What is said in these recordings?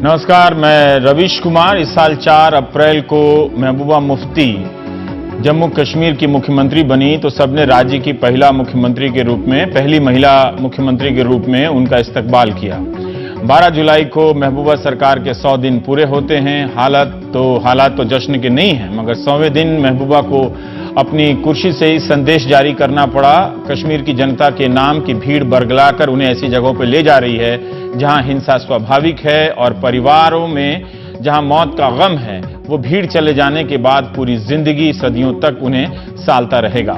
नमस्कार, मैं रवीश कुमार। इस साल 4 अप्रैल को महबूबा मुफ्ती जम्मू कश्मीर की मुख्यमंत्री बनी तो सबने राज्य की पहली महिला मुख्यमंत्री के रूप में उनका इस्तकबाल किया। 12 जुलाई को महबूबा सरकार के 100 दिन पूरे होते हैं। हालात तो जश्न के नहीं हैं, मगर 100वें दिन महबूबा को अपनी कुर्सी से ही संदेश जारी करना पड़ा। कश्मीर की जनता के नाम की भीड़ बरगलाकर उन्हें ऐसी जगहों पर ले जा रही है जहां हिंसा स्वाभाविक है और परिवारों में जहां मौत का गम है, वो भीड़ चले जाने के बाद पूरी जिंदगी सदियों तक उन्हें सालता रहेगा।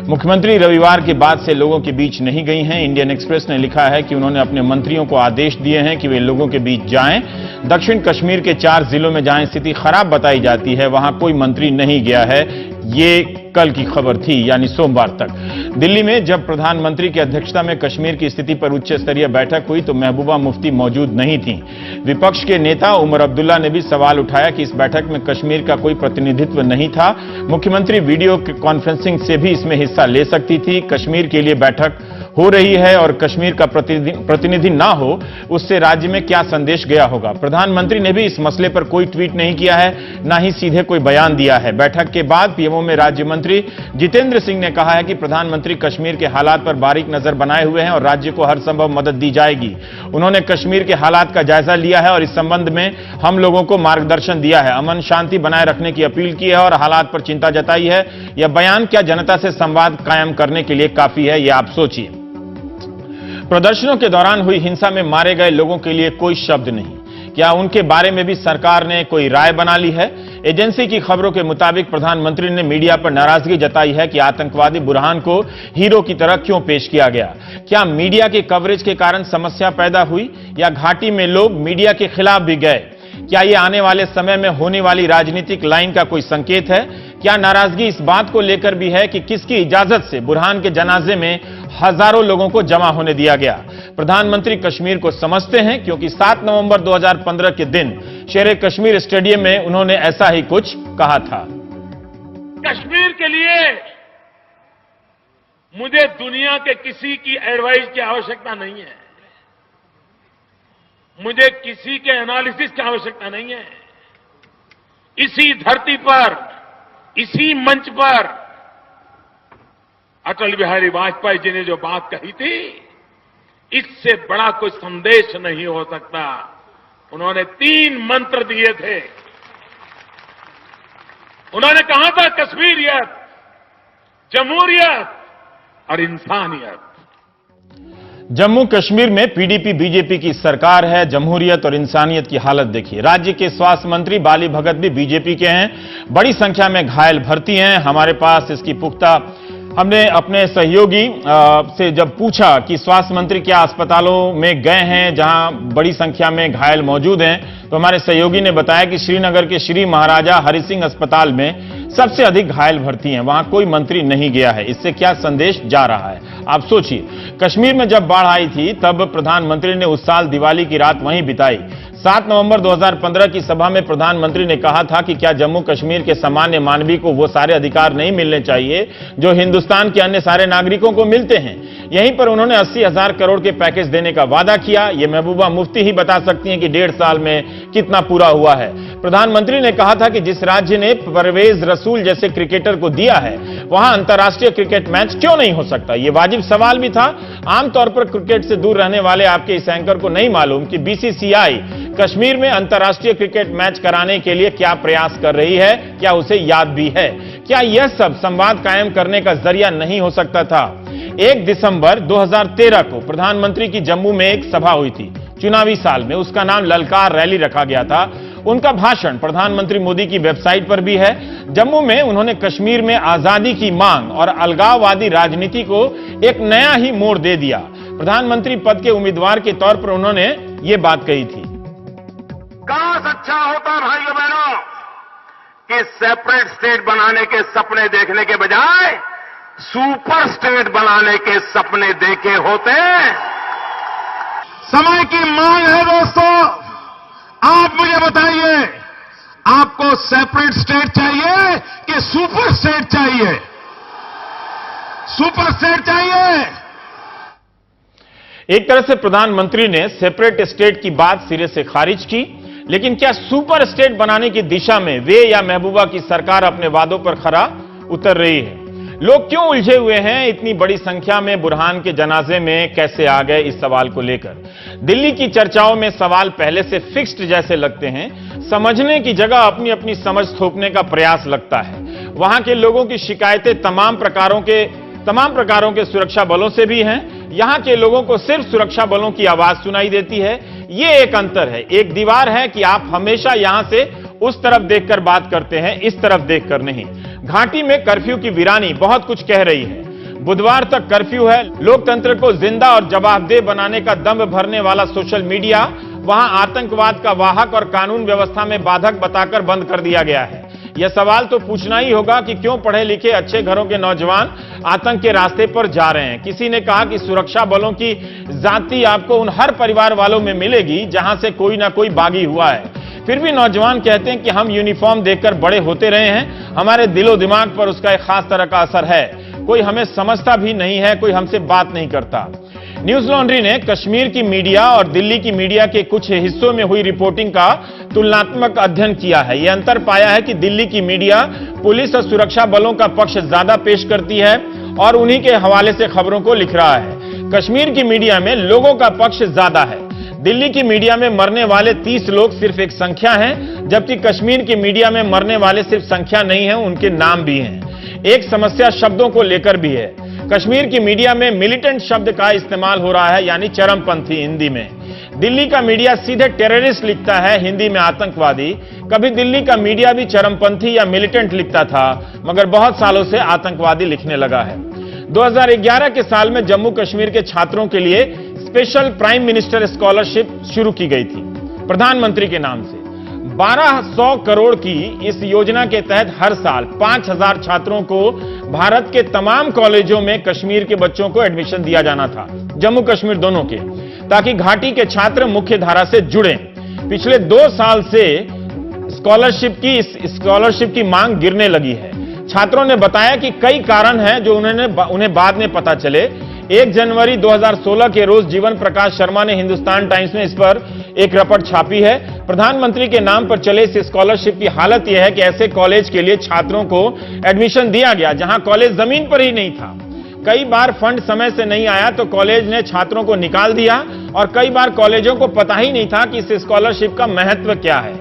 मुख्यमंत्री रविवार के बाद से लोगों के बीच नहीं गई हैं। इंडियन एक्सप्रेस ने लिखा है कि उन्होंने अपने मंत्रियों को आदेश दिए हैं कि वे लोगों के बीच जाएं। दक्षिण कश्मीर के 4 जिलों में जहां स्थिति खराब बताई जाती है, वहां कोई मंत्री नहीं गया है। ये कल की खबर थी, यानी सोमवार तक। दिल्ली में जब प्रधानमंत्री की अध्यक्षता में कश्मीर की स्थिति पर उच्च स्तरीय बैठक हुई तो महबूबा मुफ्ती मौजूद नहीं थी। विपक्ष के नेता उमर अब्दुल्ला ने भी सवाल उठाया कि इस बैठक में कश्मीर का कोई प्रतिनिधित्व नहीं था। मुख्यमंत्री वीडियो कॉन्फ्रेंसिंग से भी इसमें हिस्सा ले सकती थी। कश्मीर के लिए बैठक हो रही है और कश्मीर का प्रतिनिधि ना हो, उससे राज्य में क्या संदेश गया होगा। प्रधानमंत्री ने भी इस मसले पर कोई ट्वीट नहीं किया है, ना ही सीधे कोई बयान दिया है। बैठक के बाद पीएमओ में राज्य मंत्री जितेंद्र सिंह ने कहा है कि प्रधानमंत्री कश्मीर के हालात पर बारीक नजर बनाए हुए हैं और राज्य को हर संभव मदद दी जाएगी। उन्होंने कश्मीर के हालात का जायजा लिया है और इस संबंध में हम लोगों को मार्गदर्शन दिया है, अमन शांति बनाए रखने की अपील की है और हालात पर चिंता जताई है। यह बयान क्या जनता से संवाद कायम करने के लिए काफी है, यह आप सोचिए। प्रदर्शनों के दौरान हुई हिंसा में मारे गए लोगों के लिए कोई शब्द नहीं। क्या उनके बारे में भी सरकार ने कोई राय बना ली है? एजेंसी की खबरों के मुताबिक प्रधानमंत्री ने मीडिया पर नाराजगी जताई है कि आतंकवादी बुरहान को हीरो की तरह क्यों पेश किया गया। क्या मीडिया के कवरेज के कारण समस्या पैदा हुई या घाटी में लोग मीडिया के खिलाफ भी गए? क्या यह आने वाले समय में होने वाली राजनीतिक लाइन का कोई संकेत है? क्या नाराजगी इस बात को लेकर भी है कि किसकी इजाजत से बुरहान के जनाजे में हजारों लोगों को जमा होने दिया गया? प्रधानमंत्री कश्मीर को समझते हैं क्योंकि 7 नवंबर 2015 के दिन शेर कश्मीर स्टेडियम में उन्होंने ऐसा ही कुछ कहा था। कश्मीर के लिए मुझे दुनिया के किसी की एडवाइस की आवश्यकता नहीं है, मुझे किसी के एनालिसिस की आवश्यकता नहीं है। इसी धरती पर, इसी मंच पर अटल बिहारी वाजपेयी जी ने जो बात कही थी, इससे बड़ा कोई संदेश नहीं हो सकता। उन्होंने 3 मंत्र दिए थे। उन्होंने कहा था कश्मीरियत, जमहूरियत और इंसानियत। जम्मू कश्मीर में पीडीपी बीजेपी की सरकार है। जमहूरियत और इंसानियत की हालत देखिए। राज्य के स्वास्थ्य मंत्री बाली भगत भी बीजेपी के हैं। बड़ी संख्या में घायल भर्ती हैं। हमारे पास इसकी पुख्ता, हमने अपने सहयोगी से जब पूछा कि स्वास्थ्य मंत्री क्या अस्पतालों में गए हैं जहां बड़ी संख्या में घायल मौजूद हैं, तो हमारे सहयोगी ने बताया कि श्रीनगर के श्री महाराजा हरि सिंह अस्पताल में सबसे अधिक घायल भर्ती हैं। वहां कोई मंत्री नहीं गया है। इससे क्या संदेश जा रहा है, आप सोचिए। कश्मीर में जब बाढ़ आई थी तब प्रधानमंत्री ने उस साल दिवाली की रात वहीं बिताई। 7 नवंबर 2015 की सभा में प्रधानमंत्री ने कहा था कि क्या जम्मू कश्मीर के सामान्य मानवी को वो सारे अधिकार नहीं मिलने चाहिए जो हिंदुस्तान के अन्य सारे नागरिकों को मिलते हैं। यहीं पर उन्होंने 80,000 करोड़ के पैकेज देने का वादा किया। ये महबूबा मुफ्ती ही बता सकती हैं कि 1.5 साल में कितना पूरा हुआ है। प्रधानमंत्री ने कहा था कि जिस राज्य ने परवेज रसूल जैसे क्रिकेटर को दिया है, वहां अंतर्राष्ट्रीय क्रिकेट मैच क्यों नहीं हो सकता। यह वाजिब सवाल भी था। आमतौर पर क्रिकेट से दूर रहने वाले आपके इस एंकर को नहीं मालूम कि बीसीसीआई कश्मीर में अंतर्राष्ट्रीय क्रिकेट मैच कराने के लिए क्या प्रयास कर रही है, क्या उसे याद भी है? क्या यह सब संवाद कायम करने का जरिया नहीं हो सकता था? 1 दिसंबर 2013 को प्रधानमंत्री की जम्मू में एक सभा हुई थी, चुनावी साल में। उसका नाम ललकार रैली रखा गया था। उनका भाषण प्रधानमंत्री मोदी की वेबसाइट पर भी है। जम्मू में उन्होंने कश्मीर में आजादी की मांग और अलगाववादी राजनीति को एक नया ही मोड़ दे दिया। प्रधानमंत्री पद के उम्मीदवार के तौर पर उन्होंने ये बात कही थी। काश अच्छा होता भाइयों बहनों कि सेपरेट स्टेट बनाने के सपने देखने के बजाय सुपर स्टेट बनाने के सपने देखे होते। समय की मांग है दोस्तों। आप मुझे बताइए, आपको सेपरेट स्टेट चाहिए कि सुपर स्टेट चाहिए? सुपर स्टेट चाहिए। एक तरह से प्रधानमंत्री ने सेपरेट स्टेट की बात सिरे से खारिज की। लेकिन क्या सुपर स्टेट बनाने की दिशा में वे या महबूबा की सरकार अपने वादों पर खरा उतर रही है? लोग क्यों उलझे हुए हैं? इतनी बड़ी संख्या में बुरहान के जनाजे में कैसे आ गए? इस सवाल को लेकर दिल्ली की चर्चाओं में सवाल पहले से फिक्स्ड जैसे लगते हैं। समझने की जगह अपनी अपनी समझ थोपने का प्रयास लगता है। वहां के लोगों की शिकायतें तमाम प्रकारों के सुरक्षा बलों से भी हैं। यहां के लोगों को सिर्फ सुरक्षा बलों की आवाज सुनाई देती है। यह एक अंतर है, एक दीवार है कि आप हमेशा यहां से उस तरफ देखकर बात करते हैं, इस तरफ देखकर नहीं। घाटी में कर्फ्यू की वीरानी बहुत कुछ कह रही है। बुधवार तक कर्फ्यू है। लोकतंत्र को जिंदा और जवाबदेह बनाने का दम भरने वाला सोशल मीडिया वहां आतंकवाद का वाहक और कानून व्यवस्था में बाधक बताकर बंद कर दिया गया है। यह सवाल तो पूछना ही होगा कि क्यों पढ़े लिखे अच्छे घरों के नौजवान आतंक के रास्ते पर जा रहे हैं। किसी ने कहा कि सुरक्षा बलों की जाति आपको उन हर परिवार वालों में मिलेगी जहां से कोई ना कोई बागी हुआ है। फिर भी नौजवान कहते हैं कि हम यूनिफॉर्म देखकर बड़े होते रहे हैं, हमारे दिलो दिमाग पर उसका एक खास तरह का असर है। कोई हमें समझता भी नहीं है, कोई हमसे बात नहीं करता। न्यूज लॉन्ड्री ने कश्मीर की मीडिया और दिल्ली की मीडिया के कुछ हिस्सों में हुई रिपोर्टिंग का तुलनात्मक अध्ययन किया है। यह अंतर पाया है कि दिल्ली की मीडिया पुलिस और सुरक्षा बलों का पक्ष ज्यादा पेश करती है और उन्हीं के हवाले से खबरों को लिख रहा है। कश्मीर की मीडिया में लोगों का पक्ष ज्यादा है। दिल्ली की मीडिया में मरने वाले 30 लोग सिर्फ एक संख्या है, जबकि कश्मीर की मीडिया में मरने वाले सिर्फ संख्या नहीं है, उनके नाम भी हैं। एक समस्या शब्दों को लेकर भी है। कश्मीर की मीडिया में मिलिटेंट शब्द का इस्तेमाल हो रहा है, यानी चरमपंथी हिंदी में। दिल्ली का मीडिया सीधे टेररिस्ट लिखता है, हिंदी में आतंकवादी। कभी दिल्ली का मीडिया भी चरमपंथी या मिलिटेंट लिखता था, मगर बहुत सालों से आतंकवादी लिखने लगा है। 2011 के साल में जम्मू कश्मीर के छात्रों के लिए स्पेशल प्राइम मिनिस्टर स्कॉलरशिप शुरू की गई थी, प्रधानमंत्री के नाम से। 1200 करोड़ की इस योजना के तहत हर साल 5000 छात्रों को भारत के तमाम कॉलेजों में कश्मीर के बच्चों को एडमिशन दिया जाना था, जम्मू कश्मीर दोनों के, ताकि घाटी के छात्र मुख्य धारा से जुड़ें। पिछले 2 साल से स्कॉलरशिप की मांग गिरने लगी है। छात्रों ने बताया कि कई कारण हैं जो उन्हें बाद में पता चले। 1 जनवरी 2016 के रोज जीवन प्रकाश शर्मा ने हिंदुस्तान टाइम्स में इस पर एक रिपोर्ट छापी है। प्रधानमंत्री के नाम पर चले इस स्कॉलरशिप की हालत यह है कि ऐसे कॉलेज के लिए छात्रों को एडमिशन दिया गया जहां कॉलेज जमीन पर ही नहीं था। कई बार फंड समय से नहीं आया तो कॉलेज ने छात्रों को निकाल दिया, और कई बार कॉलेजों को पता ही नहीं था कि इस स्कॉलरशिप का महत्व क्या है।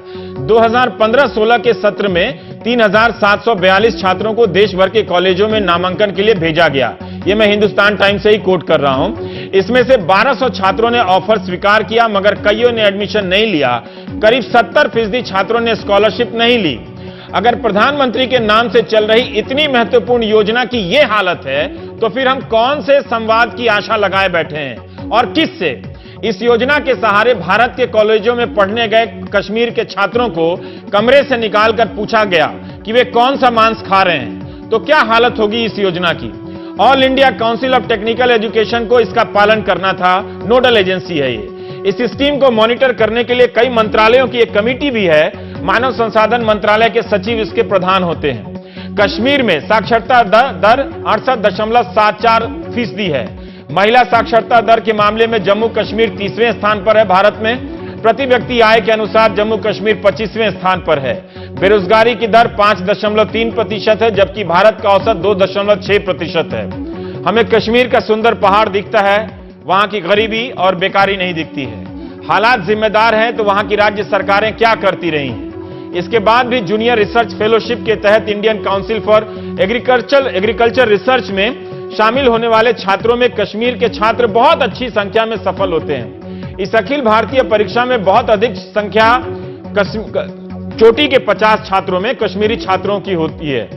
2015-16 के सत्र में 3742 छात्रों को देश भर के कॉलेजों में नामांकन के लिए भेजा गया। यह मैं हिंदुस्तान टाइम्स से ही कोट कर रहा हूं। इसमें से 1200 छात्रों ने ऑफर स्वीकार किया, मगर कईयों ने एडमिशन नहीं लिया। करीब 70% छात्रों ने स्कॉलरशिप नहीं ली। अगर प्रधानमंत्री के नाम से चल रही इतनी महत्वपूर्ण योजना की यह हालत है, तो फिर हम कौन से संवाद की आशा लगाए बैठे हैं और किससे? इस योजना के सहारे भारत के कॉलेजों में पढ़ने गए कश्मीर के छात्रों को कमरे से निकालकर पूछा गया कि वे कौन सा मांस खा रहे हैं, तो क्या हालत होगी इस योजना की? All India council of technical education को इसका पालन करना था, नोडल एजेंसी है ये। इस स्कीम को मॉनिटर करने के लिए कई मंत्रालयों की एक कमेटी भी है। मानव संसाधन मंत्रालय के सचिव इसके प्रधान होते हैं। कश्मीर में साक्षरता दर 68.74% है। महिला साक्षरता दर के मामले में जम्मू कश्मीर 30वें स्थान पर है भारत में। प्रति व्यक्ति आय के अनुसार जम्मू कश्मीर 25वें स्थान पर है। बेरोजगारी की दर 5.3% है, जबकि भारत का औसत 2.6% है। हमें कश्मीर का सुंदर पहाड़ दिखता है, वहां की गरीबी और बेकारी नहीं दिखती है। हालात जिम्मेदार हैं तो वहां की राज्य सरकारें क्या करती रही हैं? इसके बाद भी जूनियर रिसर्च फेलोशिप के तहत Indian council for agriculture research में शामिल होने वाले छात्रों में कश्मीर के छात्र बहुत अच्छी संख्या में सफल होते हैं। इस अखिल भारतीय परीक्षा में बहुत अधिक संख्या चोटी के 50 छात्रों में कश्मीरी छात्रों की होती है।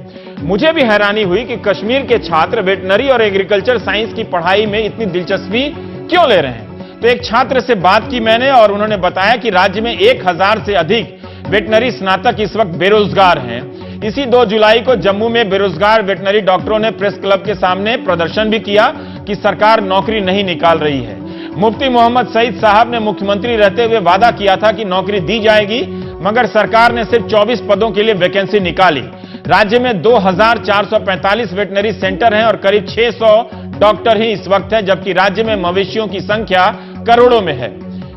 मुझे भी हैरानी हुई कि कश्मीर के छात्र वेटनरी और एग्रीकल्चर साइंस की पढ़ाई में इतनी दिलचस्पी क्यों ले रहे हैं। तो एक छात्र से बात की मैंने और उन्होंने बताया कि राज्य में 1000 से अधिक वेटनरी स्नातक इस वक्त बेरोजगार हैं। इसी 2 जुलाई को जम्मू में बेरोजगार वेटनरी डॉक्टरों ने प्रेस क्लब के सामने प्रदर्शन भी किया कि सरकार नौकरी नहीं निकाल रही है। मुफ्ती मोहम्मद सईद साहब ने मुख्यमंत्री रहते हुए वादा किया था कि नौकरी दी जाएगी, मगर सरकार ने सिर्फ 24 पदों के लिए वैकेंसी निकाली। राज्य में 2445 वेटनरी सेंटर हैं और करीब 600 डॉक्टर ही इस वक्त हैं, जबकि राज्य में मवेशियों की संख्या करोड़ों में है।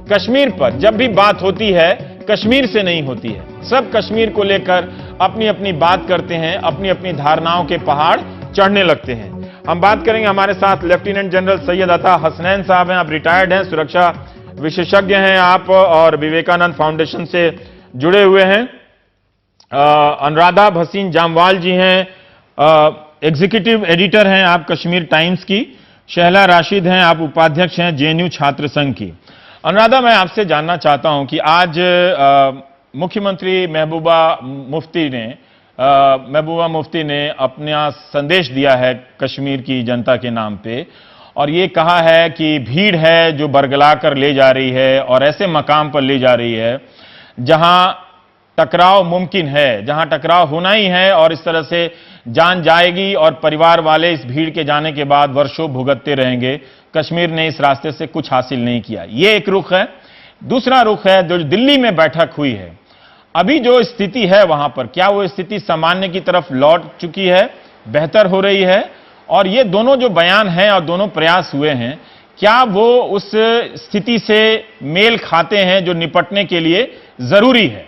कश्मीर पर जब भी बात होती है कश्मीर से नहीं होती है। सब कश्मीर को लेकर अपनी अपनी बात करते हैं, अपनी अपनी धारणाओं के पहाड़ चढ़ने लगते हैं। हम बात करेंगे, हमारे साथ लेफ्टिनेंट जनरल सैयद अता हसनैन साहब हैं। आप रिटायर्ड हैं, सुरक्षा विशेषज्ञ हैं आप और विवेकानंद फाउंडेशन से जुड़े हुए हैं। अनुराधा भसीन जामवाल जी हैं, एग्जीक्यूटिव एडिटर हैं आप कश्मीर टाइम्स की। शहला राशिद हैं, आप उपाध्यक्ष हैं जेएनयू छात्र संघ की। अनुराधा, मैं आपसे जानना चाहता हूं कि आज मुख्यमंत्री महबूबा मुफ्ती ने अपना संदेश दिया है कश्मीर की जनता के नाम पे और ये कहा है कि भीड़ है जो बरगला कर ले जा रही है और ऐसे मकाम पर ले जा रही है जहां टकराव मुमकिन है, जहां टकराव होना ही है और इस तरह से जान जाएगी और परिवार वाले इस भीड़ के जाने के बाद वर्षों भुगतते रहेंगे। कश्मीर ने इस रास्ते से कुछ हासिल नहीं किया, ये एक रुख है। दूसरा रुख है जो दिल्ली में बैठक हुई है, अभी जो स्थिति है वहां पर, क्या वो स्थिति सामान्य की तरफ लौट चुकी है, बेहतर हो रही है? और ये दोनों जो बयान हैं और दोनों प्रयास हुए हैं, क्या वो उस स्थिति से मेल खाते हैं जो निपटने के लिए जरूरी है?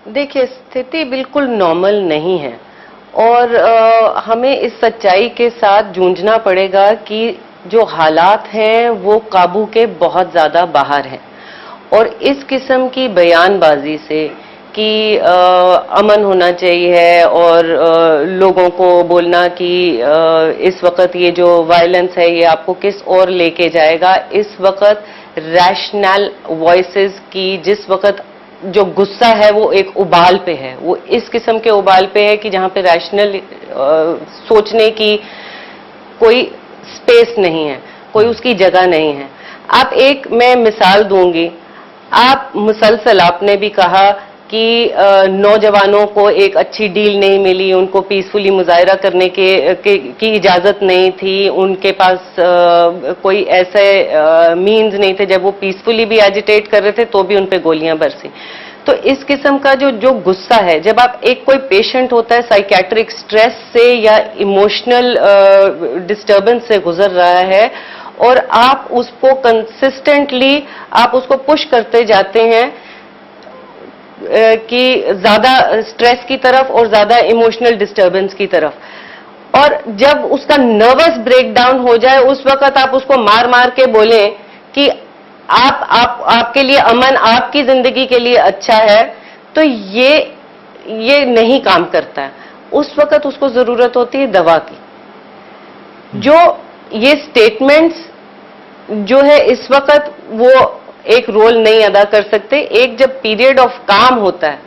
देखिए, स्थिति बिल्कुल नॉर्मल नहीं है और हमें इस सच्चाई के साथ जूझना पड़ेगा कि जो हालात हैं वो काबू के बहुत ज्यादा बाहर हैं। और इस किस्म की बयानबाजी से कि अमन होना चाहिए और लोगों को बोलना कि इस वक्त ये जो वायलेंस है ये आपको किस ओर लेके जाएगा, इस वक्त रैशनल वॉइसेस की जिस वक्त जो गुस्सा है वो एक उबाल पे है, वो इस किस्म के उबाल पे है कि जहां पे रैशनल सोचने की कोई स्पेस नहीं है, कोई उसकी जगह नहीं है। आप एक मैं मिसाल दूंगी, आप मुसलसल आपने भी कहा कि नौजवानों को एक अच्छी डील नहीं मिली, उनको पीसफुली मुजाहरा करने की इजाजत नहीं थी, उनके पास कोई ऐसे मीन्स नहीं थे, जब वो पीसफुली भी एजिटेट कर रहे थे तो भी उन पे गोलियां बरसी। तो इस किस्म का जो गुस्सा है, जब आप एक कोई पेशेंट होता है साइकेट्रिक स्ट्रेस से या इमोशनल डिस्टर्बेंस से गुजर रहा है और आप उसको कंसिस्टेंटली आप उसको पुश करते जाते हैं कि ज्यादा स्ट्रेस की तरफ और ज्यादा इमोशनल डिस्टर्बेंस की तरफ, और जब उसका नर्वस ब्रेकडाउन हो जाए उस वक्त आप उसको मार मार के बोलें कि आपके लिए अमन, आपकी जिंदगी के लिए अच्छा है, तो ये नहीं काम करता है। उस वक्त उसको जरूरत होती है दवा की। जो ये स्टेटमेंट्स जो है इस वक्त वो एक रोल नहीं अदा कर सकते। एक जब पीरियड ऑफ काम होता है,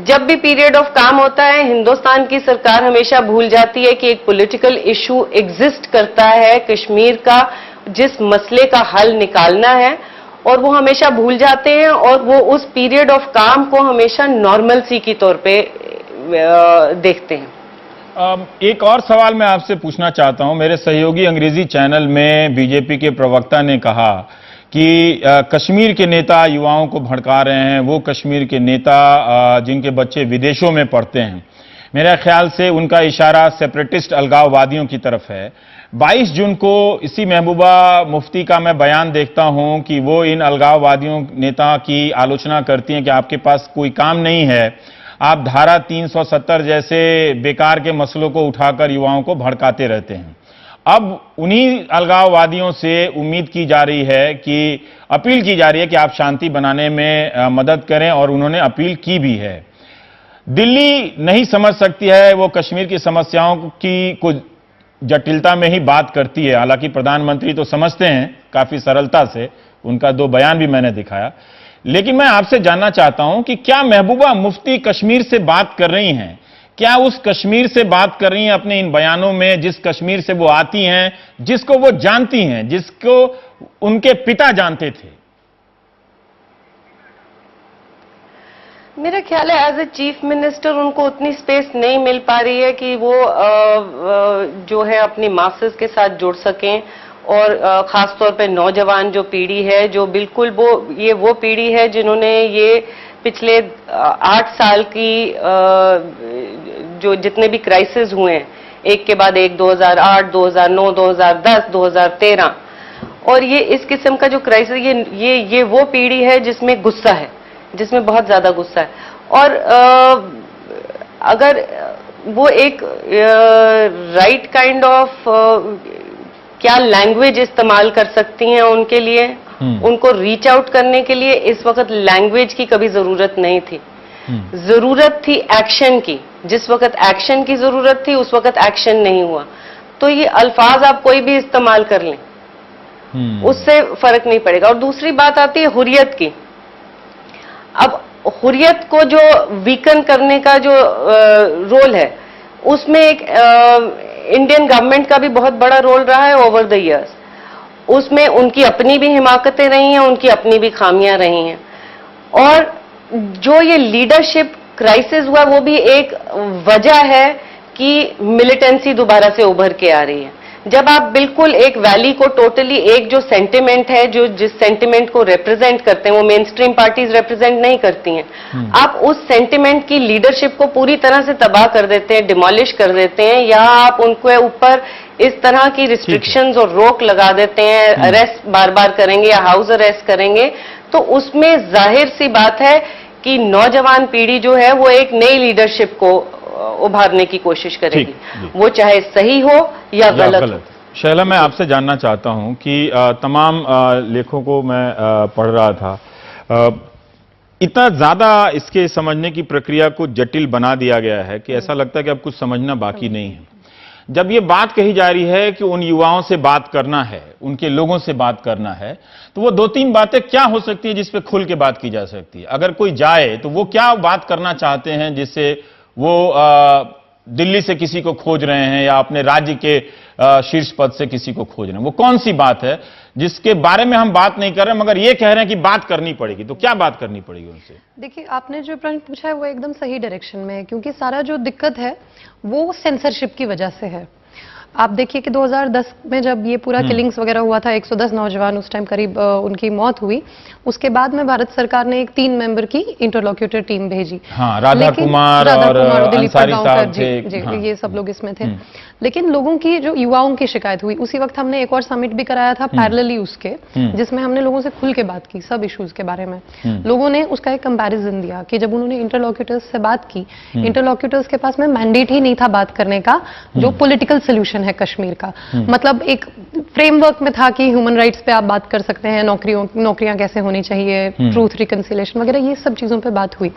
जब भी पीरियड ऑफ काम होता है, हिंदुस्तान की सरकार हमेशा भूल जाती है कि एक पॉलिटिकल इशू एग्जिस्ट करता है कश्मीर का, जिस मसले का हल निकालना है, और वो हमेशा भूल जाते हैं और वो उस पीरियड ऑफ काम को हमेशा नॉर्मलसी की तौर पे देखते हैं। एक और सवाल मैं आपसे पूछना चाहता हूं। मेरे सहयोगी अंग्रेजी चैनल में बीजेपी के प्रवक्ता ने कहा कि कश्मीर के नेता युवाओं को भड़का रहे हैं, वो कश्मीर के नेता जिनके बच्चे विदेशों में पढ़ते हैं। मेरे ख्याल से उनका इशारा सेपरेटिस्ट अलगाववादियों की तरफ है। 22 जून को इसी महबूबा मुफ्ती का मैं बयान देखता हूं कि वो इन अलगाववादियों नेता की आलोचना करती हैं कि आपके पास कोई काम नहीं है, आप धारा 370 जैसे बेकार के मसलों को उठाकर युवाओं को भड़काते रहते हैं। अब उन्हीं अलगाववादियों से उम्मीद की जा रही है कि अपील की जा रही है कि आप शांति बनाने में मदद करें, और उन्होंने अपील की भी है। दिल्ली नहीं समझ सकती है, वो कश्मीर की समस्याओं की कुछ जटिलता में ही बात करती है। हालांकि प्रधानमंत्री तो समझते हैं काफी सरलता से, उनका 2 बयान भी मैंने दिखाया। लेकिन मैं आपसे जानना चाहता हूं कि क्या महबूबा मुफ्ती कश्मीर से बात कर रही हैं? क्या उस कश्मीर से बात कर रही हैं अपने इन बयानों में जिस कश्मीर से वो आती हैं, जिसको वो जानती हैं, जिसको उनके पिता जानते थे? मेरा ख्याल है एज ए चीफ मिनिस्टर उनको उतनी स्पेस नहीं मिल पा रही है कि वो जो है अपनी मासेस के साथ जुड़ सकें, और खासतौर पे नौजवान जो पीढ़ी है, जो बिल्कुल वो पीढ़ी है जिन्होंने ये पिछले 8 साल की जो जितने भी क्राइसिस हुए हैं, एक के बाद एक, 2008, 2009, 2010, 2013, और ये इस किस्म का जो क्राइसिस, ये वो पीढ़ी है जिसमें गुस्सा है, जिसमें बहुत ज्यादा गुस्सा है। और अगर वो एक राइट काइंड ऑफ क्या लैंग्वेज इस्तेमाल कर सकती हैं उनके लिए, उनको रीच आउट करने के लिए इस वक्त लैंग्वेज की कभी जरूरत नहीं थी। जरूरत थी एक्शन की। जिस वक्त एक्शन की जरूरत थी उस वक्त एक्शन नहीं हुआ। तो ये अल्फाज आप कोई भी इस्तेमाल कर लें, उससे फर्क नहीं पड़ेगा। और दूसरी बात आती है हुर्रियत की। अब हुर्रियत को जो वीकन करने का जो रोल है, उसमें एक इंडियन गवर्नमेंट का भी बहुत बड़ा रोल रहा है ओवर द इयर्स। उसमें उनकी अपनी भी हिमाकतें रही हैं, उनकी अपनी भी खामियां रही हैं। और जो ये लीडरशिप क्राइसिस हुआ वो भी एक वजह है कि मिलिटेंसी दोबारा से उभर के आ रही है। जब आप बिल्कुल एक वैली को टोटली, एक जो सेंटिमेंट है, जो जिस सेंटिमेंट को रिप्रेजेंट करते हैं, वो मेन स्ट्रीम पार्टीज रिप्रेजेंट नहीं करती हैं, आप उस सेंटिमेंट की लीडरशिप को पूरी तरह से तबाह कर देते हैं, डिमोलिश कर देते हैं, या आप उनके ऊपर इस तरह की रिस्ट्रिक्शंस और रोक लगा देते हैं, अरेस्ट बार बार करेंगे या हाउस अरेस्ट करेंगे, तो उसमें जाहिर सी बात है कि नौजवान पीढ़ी जो है वो एक नई लीडरशिप को उभारने की कोशिश करेगी, वो चाहे सही हो या गलत। शैला, मैं आपसे जानना चाहता हूं कि तमाम लेखों को मैं पढ़ रहा था, इतना ज्यादा इसके समझने की प्रक्रिया को जटिल बना दिया गया है कि ऐसा लगता है कि अब कुछ समझना बाकी नहीं है। जब ये बात कही जा रही है कि उन युवाओं से बात करना है, उनके लोगों से बात करना है, तो वो 2-3 बातें क्या हो सकती है जिस पे खुल के बात की जा सकती है? अगर कोई जाए तो वो क्या बात करना चाहते हैं जिससे वो दिल्ली से किसी को खोज रहे हैं या अपने राज्य के शीर्ष पद से किसी को खोज रहे हैं? वो कौन सी बात है जिसके बारे में हम बात नहीं कर रहे हैं मगर ये कह रहे हैं कि बात करनी पड़ेगी? तो क्या बात करनी पड़ेगी उनसे? देखिए, आपने जो प्रश्न पूछा है वो एकदम सही डायरेक्शन में है, क्योंकि सारा जो दिक्कत है वो सेंसरशिप की वजह से है। आप देखिए कि 2010 में जब ये पूरा किलिंग्स वगैरह हुआ था, 110 नौजवान उस टाइम करीब उनकी मौत हुई, उसके बाद में भारत सरकार ने एक 3 मेंबर की इंटरलॉक्यूटर टीम भेजी। हाँ, राधा कुमार और अंसारी साहब थे, हाँ, ये सब लोग इसमें थे। लेकिन लोगों की, जो युवाओं की शिकायत हुई, उसी वक्त हमने एक और समिट भी कराया था पैरेलली उसके, जिसमें हमने लोगों से खुल के बात की सब इश्यूज के बारे में। लोगों ने उसका एक कंपैरिजन दिया कि जब उन्होंने इंटरलॉक्यूटर्स से बात की, इंटरलॉक्यूटर्स के पास में मैंडेट ही नहीं था बात करने का जो पॉलिटिकल सोल्यूशन है कश्मीर का। मतलब एक फ्रेमवर्क में था कि ह्यूमन राइट्स पे आप बात कर सकते हैं, नौकरियां कैसे होनी चाहिए, ट्रूथ रिकंसिलिएशन वगैरह, ये सब चीजों पे बात हुई।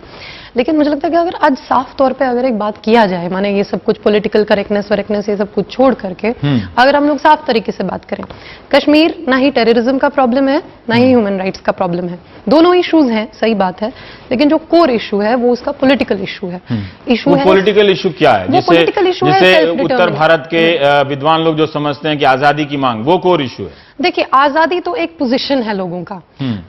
लेकिन मुझे लगता है कि अगर आज साफ तौर पे अगर एक बात किया जाए, माने ये सब कुछ पॉलिटिकल करेक्टनेस ये सब कुछ छोड़ करके अगर हम लोग साफ तरीके से बात करें, कश्मीर ना ही टेररिज्म का प्रॉब्लम है ना ही ह्यूमन राइट्स का प्रॉब्लम है। दोनों इश्यूज हैं, सही बात है, लेकिन जो कोर इशू है वो उसका पॉलिटिकल इशू है। इशू है, पॉलिटिकल इशू क्या है? जिसे उत्तर भारत के विद्वान लोग जो समझते हैं कि आजादी की मांग, वो कोर इशू है। देखिए, आजादी तो एक पोजीशन है लोगों का,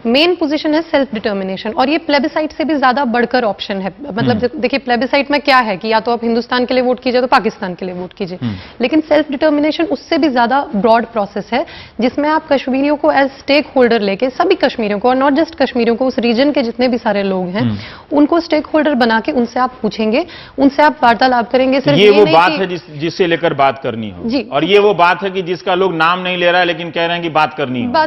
मेन पोजीशन है सेल्फ डिटर्मिनेशन, और ये प्लेबिसाइट से भी ज्यादा बढ़कर ऑप्शन है। मतलब देखिए, प्लेबिसाइट में क्या है कि या तो आप हिंदुस्तान के लिए वोट कीजिए तो पाकिस्तान के लिए वोट कीजिए, लेकिन सेल्फ डिटर्मिनेशन उससे भी ज्यादा ब्रॉड प्रोसेस है, जिसमें आप कश्मीरियों को एज स्टेक होल्डर लेके, सभी कश्मीरियों को और नॉट जस्ट कश्मीरियों को, उस रीजन के जितने भी सारे लोग हैं उनको स्टेक होल्डर बना के उनसे आप पूछेंगे, उनसे आप वार्तालाप करेंगे। सिर्फ ये वो बात है जिससे लेकर बात करनी हो जी, और ये वो बात है कि जिसका लोग नाम नहीं ले रहा है लेकिन कह रहे हैं कि बात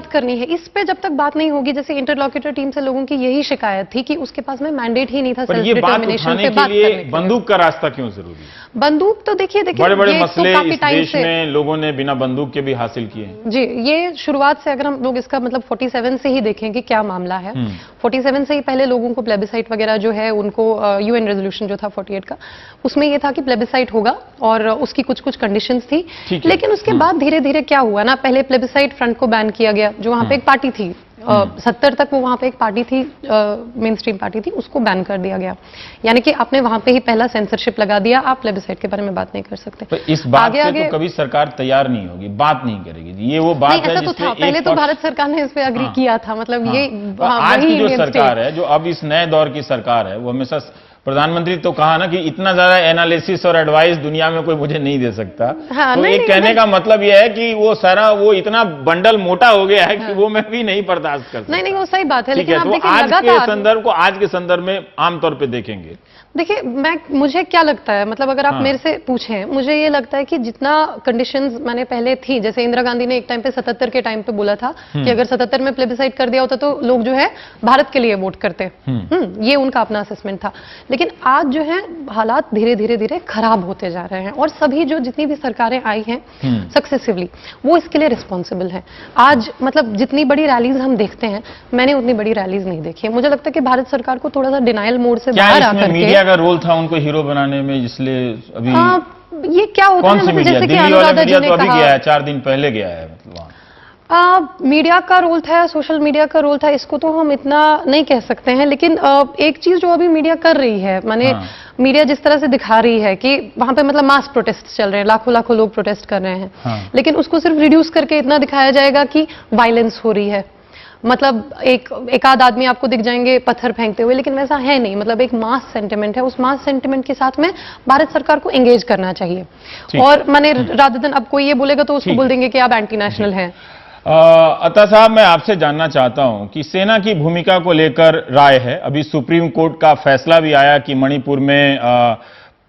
करनी है। इस पे जब तक बात नहीं होगी, जैसे इंटरलॉक्यूटर टीम से लोगों की यही शिकायत थी कि उसके पास में मैंडेट ही नहीं था सेल्फ डिटर्मिनेशन पे बात करने के लिए। बंदूक का रास्ता क्यों जरूरी है? बंदूक तो देखिए बड़े-बड़े मसले इस देश में लोगों ने बिना बंदूक के भी हासिल किए हैं। जी, ये शुरुआत से अगर हम लोग इसका मतलब 47 से ही देखें कि क्या मामला है, 47 से ही पहले लोगों को प्लेबिसाइट वगैरह जो है उनको यूएन रेजोल्यूशन जो था 48 का, उसमें ये था कि प्लेबिसाइट होगा और उसकी कुछ कंडीशंस थी। लेकिन उसके बाद धीरे धीरे क्या हुआ ना, पहले प्लेबिसाइट फ्रंट को बैन किया गया, जो वहां पे एक पार्टी थी 70 तक वो वहां पे एक पार्टी थी, मेन स्ट्रीम पार्टी थी, उसको बैन कर दिया गया। यानी कि आपने वहां पे ही पहला सेंसरशिप लगा दिया, आप प्लेबिसाइट के बारे में बात नहीं कर सकते। तो इस बात से तो कभी सरकार तैयार नहीं होगी, बात नहीं करेगी। ये वो बात है ऐसा तो था, पहले तो भारत सरकार ने इस पे अग्री किया था। मतलब ये आज की जो सरकार है, जो अब इस नए दौर की सरकार है, वो हमेशा प्रधानमंत्री तो कहा ना कि इतना ज्यादा एनालिसिस और एडवाइस दुनिया में कोई मुझे नहीं दे सकता। हाँ, तो नहीं, एक नहीं, कहने का मतलब यह है कि वो इतना बंडल मोटा हो गया है कि वो मैं भी नहीं बर्दाश्त कर सकता। नहीं, वो सही बात है, ठीक लेकिन है, आप तो देखिए आज के संदर्भ में आमतौर पे देखेंगे। देखिए मुझे क्या लगता है, मतलब अगर आप हाँ। मेरे से पूछें, मुझे ये लगता है कि जितना कंडीशंस मैंने पहले थी, जैसे इंदिरा गांधी ने एक टाइम पे 77 के टाइम पे बोला था कि अगर 77 में प्लेबिसाइड कर दिया होता तो लोग जो है भारत के लिए वोट करते। ये उनका अपना असेसमेंट था। लेकिन आज जो है हालात धीरे धीरे खराब होते जा रहे हैं और सभी जो जितनी भी सरकारें आई हैं सक्सेसिवली वो इसके लिए रिस्पॉन्सिबल है। आज मतलब जितनी बड़ी रैलीज हम देखते हैं, मैंने उतनी बड़ी रैलीज नहीं देखी है। मुझे लगता है कि भारत सरकार को थोड़ा सा डिनाइल मोड से बाहर आकर मीडिया का रोल था उनको हीरो बनाने में, इसलिए अभी ये क्या होता कौन है, सी मतलब मीडिया? जैसे कि दिल्ली वाला अनुराधा मीडिया जी तो ने अभी कहा, गया है, 4 दिन पहले गया है, मतलब वहां मीडिया का रोल था, सोशल मीडिया का रोल था, इसको तो हम इतना नहीं कह सकते हैं। लेकिन एक चीज जो अभी मीडिया कर रही है, माने मीडिया जिस तरह से दिखा रही है कि वहां पे मतलब मास प्रोटेस्ट चल रहे हैं, लाखों लोग प्रोटेस्ट कर रहे हैं, लेकिन उसको सिर्फ रिड्यूस करके इतना दिखाया जाएगा कि वायलेंस हो रही है। मतलब एक आध आदमी आपको दिख जाएंगे पत्थर फेंकते हुए, लेकिन वैसा है नहीं। मतलब एक मास सेंटिमेंट है, उस मास सेंटिमेंट के साथ में भारत सरकार को एंगेज करना चाहिए। और माने रादर देन अब कोई ये बोलेगा तो उसको बोल देंगे कि आप एंटी नेशनल हैं। अता साहब, मैं आपसे जानना चाहता हूं कि सेना की भूमिका को लेकर राय है। अभी सुप्रीम कोर्ट का फैसला भी आया कि मणिपुर में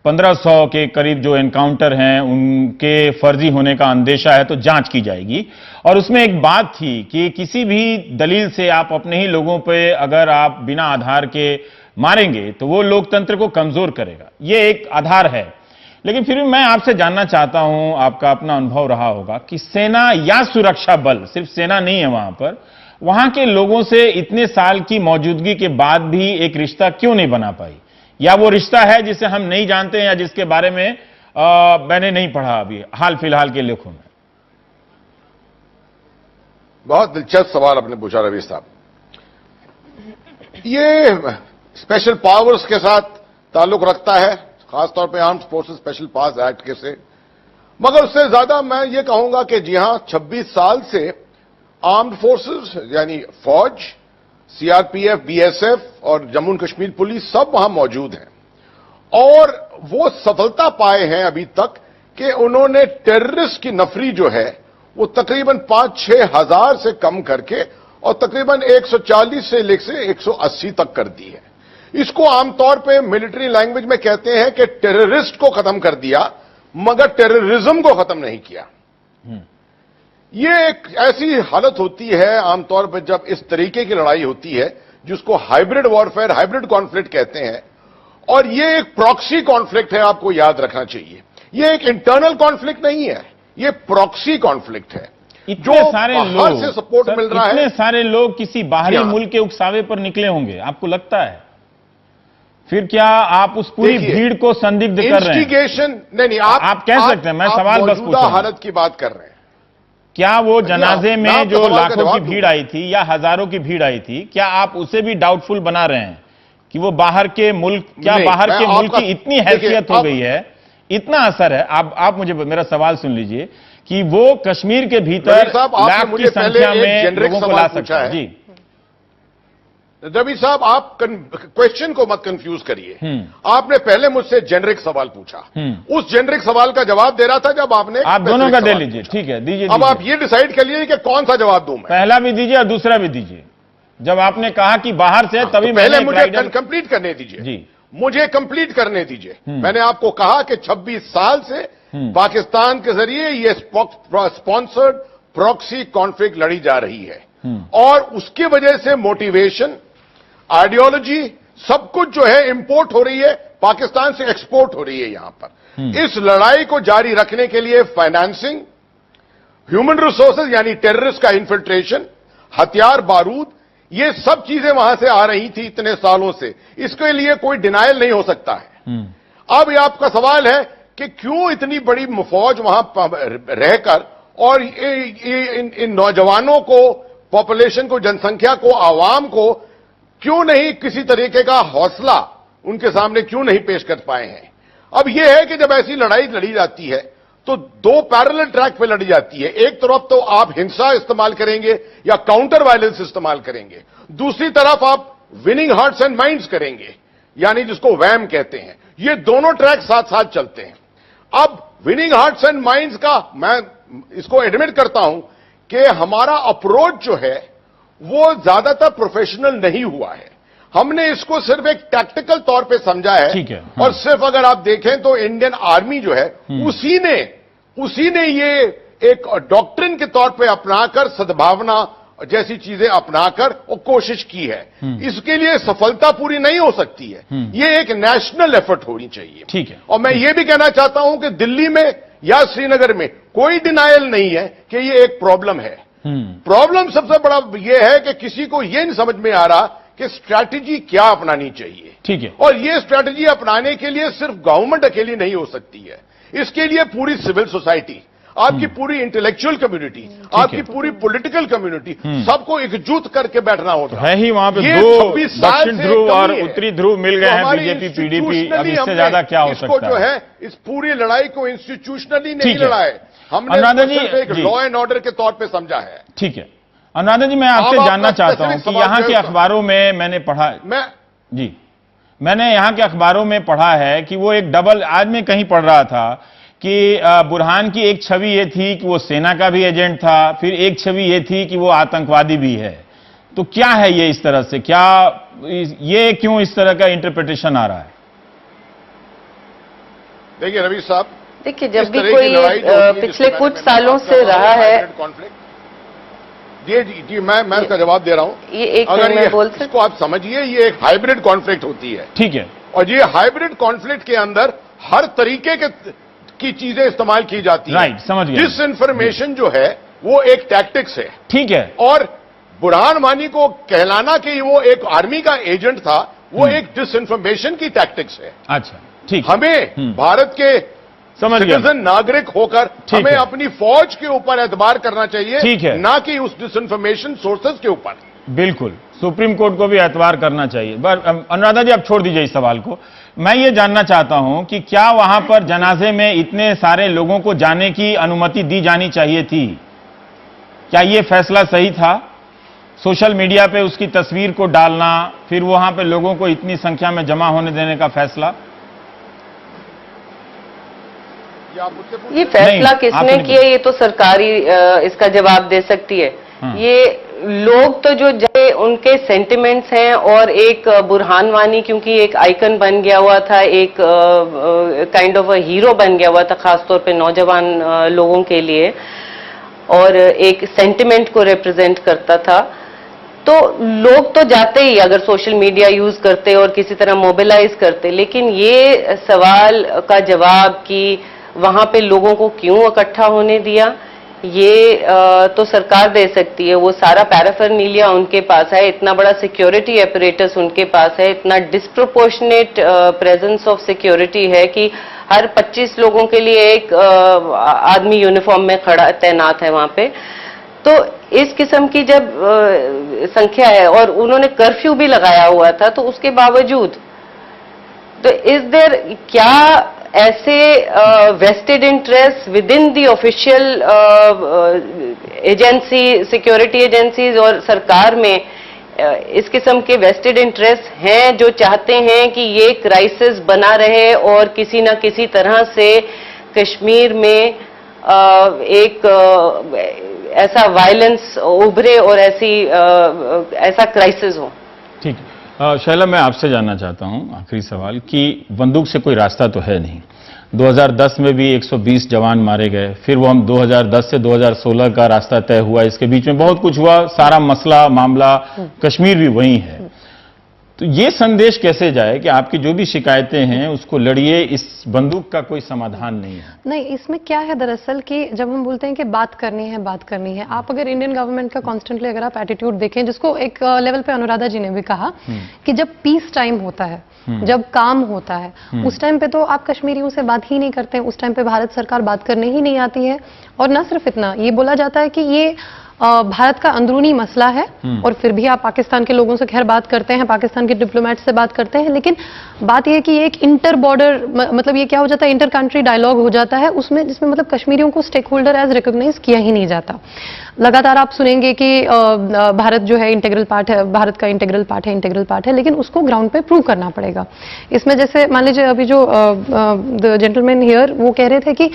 1500 के करीब जो एनकाउंटर हैं उनके फर्जी होने का अंदेशा है, तो जांच की जाएगी। और उसमें एक बात थी कि किसी भी दलील से आप अपने ही लोगों पे अगर आप बिना आधार के मारेंगे तो वो लोकतंत्र को कमजोर करेगा, ये एक आधार है। लेकिन फिर भी मैं आपसे जानना चाहता हूं, आपका अपना अनुभव रहा होगा कि सेना या सुरक्षा बल, सिर्फ सेना नहीं है वहां पर, वहां के लोगों से इतने साल की मौजूदगी के बाद भी एक रिश्ता क्यों नहीं बना पाई? या वो रिश्ता है जिसे हम नहीं जानते हैं या जिसके बारे में मैंने नहीं पढ़ा अभी हाल फिलहाल के लेखों में? बहुत दिलचस्प सवाल आपने पूछा रवि साहब। ये स्पेशल पावर्स के साथ ताल्लुक रखता है, खासतौर पे armed forces special powers act के से, मगर उससे ज्यादा मैं ये कहूंगा कि जी हां, 26 साल से आर्म्ड फोर्सेस यानी फौज, सीआरपीएफ, बीएसएफ और जम्मू एंड कश्मीर पुलिस सब वहां मौजूद हैं और वो सफलता पाए हैं अभी तक कि उन्होंने टेररिस्ट की नफरी जो है वो तकरीबन 5-6 हजार से कम करके और तकरीबन 140 से लेकर 180 तक कर दी है। इसको आमतौर पे मिलिट्री लैंग्वेज में कहते हैं कि टेररिस्ट को खत्म कर दिया मगर टेररिज्म को खत्म नहीं किया। ये एक ऐसी हालत होती है आमतौर पर जब इस तरीके की लड़ाई होती है जिसको हाइब्रिड वॉरफेयर, हाइब्रिड कॉन्फ्लिक्ट कहते हैं, और ये एक प्रॉक्सी कॉन्फ्लिक्ट है, आपको याद रखना चाहिए। ये एक इंटरनल कॉन्फ्लिक्ट नहीं है, ये प्रॉक्सी कॉन्फ्लिक्ट है। इतने सारे लोग से सपोर्ट मिल रहा है, इतने सारे लोग किसी बाहरी मुल्क के उकसावे पर निकले होंगे, आपको लगता है? फिर क्या आप उस पूरी भीड़ को संदिग्ध कर रहे हैं? इंस्टिगेशन नहीं, आप कह सकते हैं, मैं सवाल बस पूछ रहा हूं। हालत की बात कर रहे हैं। क्या वो जनाजे में जो लाखों की भीड़ आई थी या हजारों की भीड़ आई थी, क्या आप उसे भी डाउटफुल बना रहे हैं कि वो बाहर के मुल्क, क्या बाहर के मुल्क की इतनी हैसियत हो गई है, इतना असर है? आप मुझे मेरा सवाल सुन लीजिए कि वो कश्मीर के भीतर लाख की संख्या में लोगों को ला सकता है। जी रवि साहब, आप क्वेश्चन को मत कंफ्यूज करिए। आपने पहले मुझसे जेनरिक सवाल पूछा, उस जेनरिक सवाल का जवाब दे रहा था जब आपने, आप दोनों का दे लीजिए, ठीक है, दीजिए। अब आप ये डिसाइड कर लीजिए कि कौन सा जवाब दूं मैं। पहला भी दीजिए और दूसरा भी दीजिए। जब आपने कहा कि बाहर से, तभी तो पहले मुझे कंप्लीट करने दीजिए जी, मुझे कंप्लीट करने दीजिए। मैंने आपको कहा कि 26 साल से पाकिस्तान के जरिए ये स्पॉन्सर्ड प्रॉक्सी कॉन्फ्लिक्ट लड़ी जा रही है और उसकी वजह से मोटिवेशन, आइडियोलॉजी, सब कुछ जो है इंपोर्ट हो रही है, पाकिस्तान से एक्सपोर्ट हो रही है। यहां पर इस लड़ाई को जारी रखने के लिए फाइनेंसिंग, ह्यूमन रिसोर्सेज यानी टेररिस्ट का इन्फिल्ट्रेशन, हथियार, बारूद, ये सब चीजें वहां से आ रही थी इतने सालों से। इसके लिए कोई डिनायल नहीं हो सकता है। अब ये आपका सवाल है कि क्यों इतनी बड़ी फौज वहां रहकर और इन नौजवानों को, पॉपुलेशन को, जनसंख्या को, आवाम को क्यों नहीं किसी तरीके का हौसला उनके सामने क्यों नहीं पेश कर पाए हैं? अब यह है कि जब ऐसी लड़ाई लड़ी जाती है तो दो पैरेलल ट्रैक पे लड़ी जाती है। एक तरफ तो आप हिंसा इस्तेमाल करेंगे या काउंटर वायलेंस इस्तेमाल करेंगे, दूसरी तरफ आप विनिंग हार्ट्स एंड माइंड्स करेंगे। यानी जिसको वैम कहते हैं, ये दोनों ट्रैक साथ साथ चलते हैं। अब विनिंग हार्ट्स एंड माइंड्स का मैं इसको एडमिट करता हूं कि हमारा अप्रोच जो है वो ज्यादातर प्रोफेशनल नहीं हुआ है। हमने इसको सिर्फ एक टैक्टिकल तौर पे समझा है। ठीक है, और सिर्फ अगर आप देखें तो इंडियन आर्मी जो है उसी ने ये एक डॉक्ट्रिन के तौर पे अपनाकर सद्भावना जैसी चीजें अपनाकर और कोशिश की है। इसके लिए सफलता पूरी नहीं हो सकती है, ये एक नेशनल एफर्ट होनी चाहिए। ठीक है। और मैं ये भी कहना चाहता हूं कि दिल्ली में या श्रीनगर में कोई डिनायल नहीं है कि ये एक प्रॉब्लम है। प्रॉब्लम सबसे बड़ा ये है कि किसी को ये नहीं समझ में आ रहा कि स्ट्रैटेजी क्या अपनानी चाहिए। ठीक है। और ये स्ट्रैटेजी अपनाने के लिए सिर्फ गवर्नमेंट अकेली नहीं हो सकती है, इसके लिए पूरी सिविल सोसाइटी, आपकी पूरी इंटेलेक्चुअल कम्युनिटी, आपकी पूरी पॉलिटिकल कम्युनिटी, सबको एकजुट करके बैठना होगा। है ही वहां पे ये दो 26 साल दक्षिण से ध्रुव और कमी है। उत्तरी ध्रुव मिल गए तो हैं, हमारी बीजेपी पीडीपी। अब institutionally इससे हमने ज्यादा क्या हो इसको सकता जो है? है इस पूरी लड़ाई को इंस्टीट्यूशनली नहीं ठीक है। लड़ा है, हमने अनुराधा इसको जी, सिर्फ एक जी। लॉ एंड ऑर्डर के तौर पे समझा है। ठीक है। अनुराधा जी, मैं आपसे अब जानना आपका चाहता हूं कि specific यहाँ सवाल के जो है- अखबारों में मैंने पढ़ा जी, मैंने यहाँ के अखबारों में पढ़ा है कि वो एक डबल, आज मैं कहीं पढ़ रहा था कि बुरहान की एक छवि ये थी कि वो सेना का भी एजेंट था, फिर एक छवि ये थी कि वो आतंकवादी भी है। तो क्या है ये इस तरह से, क्या ये क्यों इस तरह का इंटरप्रिटेशन आ रहा है? देखिए रवि साहब, देखिए, जब इस भी तरह की कोई लड़ाई जो होती है, पिछले जिसके बारे कुछ में सालों बात से कर रहा हूं, है, hybrid conflict। जी मैं इसका जवाब दे रहा हूं। ये एक अगर मिनट में बोल सकते- इसको आप समझिए, ये एक हाइब्रिड कॉन्फ्लिक्ट होती है। ठीक है। और ये हाइब्रिड कॉन्फ्लिक्ट के अंदर हर तरीके की चीजें इस्तेमाल की जाती हैं। राइट, समझ गया। डिस इन्फॉर्मेशन जो है वो एक टैक्टिक्स है। ठीक है। और बुरहान वानी को कहलाना कि वो एक आर्मी का एजेंट था, वो एक डिस इन्फॉर्मेशन की टैक्टिक्स है। अच्छा, ठीक। हमें भारत के समझ गया। सिटीजन नागरिक होकर ठीक हमें है। अपनी फौज के ऊपर एतबार करना चाहिए, ठीक है। ना कि उस डिसइंफॉर्मेशन सोर्सेज के ऊपर। बिल्कुल, सुप्रीम कोर्ट को भी एतबार करना चाहिए। अनुराधा जी, आप छोड़ दीजिए इस सवाल को। मैं ये जानना चाहता हूं कि क्या वहां पर जनाजे में इतने सारे लोगों को जाने की अनुमति दी जानी चाहिए थी? क्या ये फैसला सही था? सोशल मीडिया पे उसकी तस्वीर को डालना, फिर वहां पे लोगों को इतनी संख्या में जमा होने देने का फैसला? ये फैसला नहीं, किसने आपने- किया, ये तो सरकारी इसका जवाब दे सकती है। ये लोग तो जो जाए उनके सेंटिमेंट्स हैं, और एक बुरहान वानी क्योंकि एक आइकन बन गया हुआ था, एक काइंड ऑफ अ हीरो बन गया हुआ था, खासतौर पे नौजवान लोगों के लिए, और एक सेंटिमेंट को रिप्रेजेंट करता था। तो लोग तो जाते ही अगर सोशल मीडिया यूज करते और किसी तरह मोबिलाइज करते, लेकिन ये सवाल का जवाब कि वहां पे लोगों को क्यों इकट्ठा होने दिया, ये तो सरकार दे सकती है। वो सारा पैराफर्नीलिया उनके पास है, इतना बड़ा सिक्योरिटी अपरेटस उनके पास है, इतना डिस्प्रोपोर्शनेट प्रेजेंस ऑफ सिक्योरिटी है कि हर 25 लोगों के लिए एक आदमी यूनिफॉर्म में खड़ा तैनात है वहां पे। तो इस किस्म की जब संख्या है, और उन्होंने कर्फ्यू भी लगाया हुआ था, तो उसके बावजूद तो इज देयर क्या ऐसे vested interest with in the official agency, security agencies और सरकार में इस किस्म के वेस्टेड इंटरेस्ट हैं जो चाहते हैं कि ये क्राइसिस बना रहे और किसी न किसी तरह से कश्मीर में एक ऐसा वायलेंस उभरे और ऐसा क्राइसिस हो? ठीक है। शैला, मैं आपसे जानना चाहता हूं आखिरी सवाल कि बंदूक से कोई रास्ता तो है नहीं। 2010 में भी 120 जवान मारे गए, फिर वो हम 2010 से 2016 का रास्ता तय हुआ, इसके बीच में बहुत कुछ हुआ, सारा मसला मामला कश्मीर भी वही है। तो ये संदेश कैसे जाए कि आपकी जो भी शिकायतें हैं उसको लड़िए, इस बंदूक का कोई समाधान नहीं है? नहीं, इसमें क्या है दरअसल कि जब हम बोलते हैं कि बात करनी है, आप अगर इंडियन गवर्नमेंट का कॉन्स्टेंटली अगर आप एटीट्यूड देखें, जिसको एक लेवल पे अनुराधा जी ने भी कहा कि जब पीस टाइम होता है, जब काम होता है, उस टाइम पे तो आप कश्मीरियों से बात ही नहीं करते हैं, उस टाइम पे भारत सरकार बात करने ही नहीं आती है। और न सिर्फ इतना, ये बोला जाता है कि ये भारत का अंदरूनी मसला है और फिर भी आप पाकिस्तान के लोगों से खैर बात करते हैं, पाकिस्तान के डिप्लोमेट से बात करते हैं, लेकिन बात यह है कि ये एक इंटर बॉर्डर मतलब ये क्या हो जाता है, इंटर कंट्री डायलॉग हो जाता है उसमें, जिसमें मतलब कश्मीरियों को स्टेक होल्डर एज रिकॉग्नाइज किया ही नहीं जाता। लगातार आप सुनेंगे कि भारत जो है इंटीग्रल पार्ट है, भारत का इंटीग्रल पार्ट है, लेकिन उसको ग्राउंड पे प्रूव करना पड़ेगा। इसमें जैसे मान लीजिए अभी जो द जेंटलमैन हियर वो कह रहे थे कि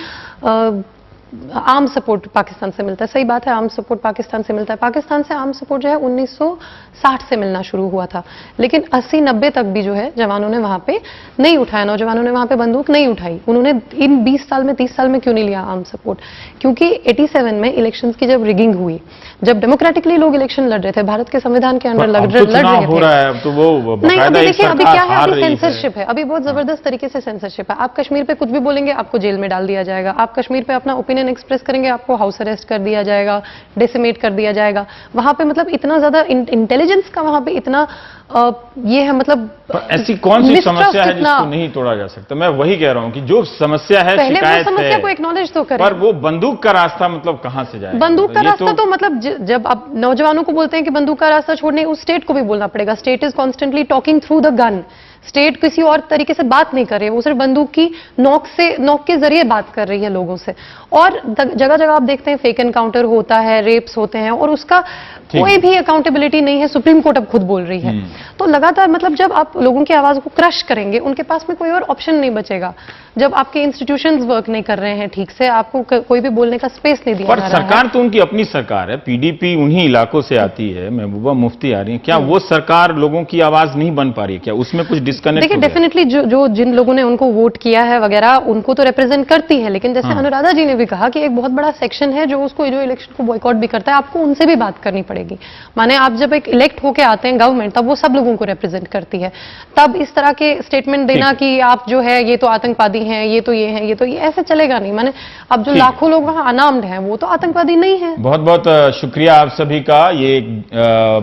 आर्म सपोर्ट पाकिस्तान से मिलता है, सही बात है, आर्म सपोर्ट पाकिस्तान से मिलता है। पाकिस्तान से आर्म सपोर्ट जो है 1960 से मिलना शुरू हुआ था, लेकिन 80-90 तक भी जो है जवानों ने वहां पे नहीं उठाया, नौजवानों ने वहां पे बंदूक नहीं उठाई। उन्होंने इन 20 साल में 30 साल में क्यों नहीं लिया आर्म सपोर्ट? क्योंकि 87 में इलेक्शंस की जब रिगिंग हुई, जब डेमोक्रेटिकली लोग इलेक्शन लड़ रहे थे, भारत के संविधान के अंडर लड़ रहे थे। तो वो नहीं, अभी देखिए अभी क्या है, अभी सेंसरशिप है, अभी बहुत जबरदस्त तरीके से सेंसरशिप है। आप कश्मीर पे कुछ भी बोलेंगे आपको जेल में डाल दिया जाएगा, आप कश्मीर पे अपना ओपिनियन एक्सप्रेस करेंगे आपको हाउस अरेस्ट कर दिया जाएगा, डेसिमेट कर दिया जाएगा। वहां पे मतलब इतना ज्यादा इंटेलिजेंस का वहां पे इतना ये है, मतलब ऐसी कौन सी समस्या है जिसको नहीं तोड़ा जा सकता? मैं वही कह रहा हूं कि जो समस्या है, पहले शिकायत वो समस्या है, को एक्नॉलेज तो करें। पर वो बंदूक का रास्ता मतलब कहां से जाएगा? बंदूक का रास्ता तो मतलब जब आप नौजवानों को बोलते हैं कि बंदूक का रास्ता छोड़ने, उस स्टेट को भी बोलना पड़ेगा। State is constantly talking through the gun, state किसी और तरीके से बात नहीं कर रही है, वो सिर्फ बंदूक की नोक के जरिए बात कर रही है लोगों से। और जगह जगह आप देखते हैं फेक एनकाउंटर होता है, रेप्स होते हैं, और उसका कोई भी अकाउंटेबिलिटी नहीं है। सुप्रीम कोर्ट अब खुद बोल रही है। तो लगातार मतलब जब आप लोगों की आवाज को क्रश करेंगे, उनके पास में कोई और ऑप्शन नहीं बचेगा। जब आपके इंस्टीट्यूशंस वर्क नहीं कर रहे हैं ठीक से, आपको कोई भी बोलने का स्पेस नहीं दिया जा रहा है। पर सरकार तो उनकी अपनी सरकार है, पीडीपी उन्हीं इलाकों से आती है, महबूबा मुफ्ती आ रही है, क्या वो सरकार लोगों की आवाज नहीं बन पा रही है? क्या उसमें कुछ डिस्कनेक्ट? देखिए डेफिनेटली जो जिन लोगों ने उनको वोट किया है वगैरह, उनको तो रिप्रेजेंट करती है, लेकिन जैसे अनुराधा जी ने भी कहा कि एक बहुत बड़ा सेक्शन है जो इलेक्शन को बॉयकॉट भी करता है। आपको उनसे भी बात करनी पड़ेगी। माने आप जब एक इलेक्ट होके आते हैं गवर्नमेंट, तब वो सब लोगों को रिप्रेजेंट करती है। तब इस तरह के स्टेटमेंट देना कि आप जो है ये तो आतंकवादी हैं, ये तो ये है, ये तो ये, ऐसे चलेगा नहीं। माने अब जो लाखों लोग वहां अनार्म्ड हैं वो तो आतंकवादी नहीं है। बहुत बहुत शुक्रिया आप सभी का। ये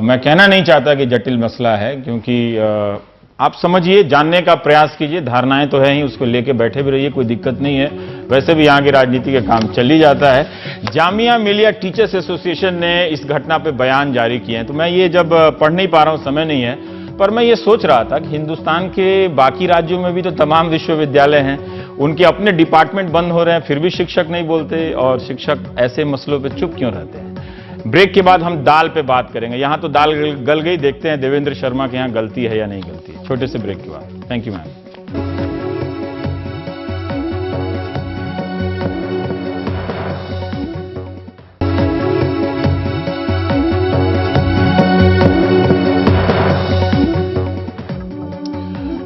मैं कहना नहीं चाहता कि जटिल मसला है, क्योंकि आप समझिए, जानने का प्रयास कीजिए, धारणाएं तो है ही, उसको लेके बैठे भी रहिए, कोई दिक्कत नहीं है। वैसे भी यहाँ की राजनीति का काम चल ही जाता है। जामिया मिलिया टीचर्स एसोसिएशन ने इस घटना पे बयान जारी किए हैं, तो मैं ये जब पढ़ नहीं पा रहा हूं, समय नहीं है, पर मैं ये सोच रहा था कि हिंदुस्तान के बाकी राज्यों में भी तो तमाम विश्वविद्यालय हैं, उनके अपने डिपार्टमेंट बंद हो रहे हैं, फिर भी शिक्षक नहीं बोलते, और शिक्षक ऐसे मसलों पे चुप क्यों रहते हैं? ब्रेक के बाद हम दाल पे बात करेंगे। यहां तो दाल गल गई, देखते हैं देवेंद्र शर्मा के यहां गलती है या नहीं गलती है। छोटे से ब्रेक के बाद। Thank you ma'am.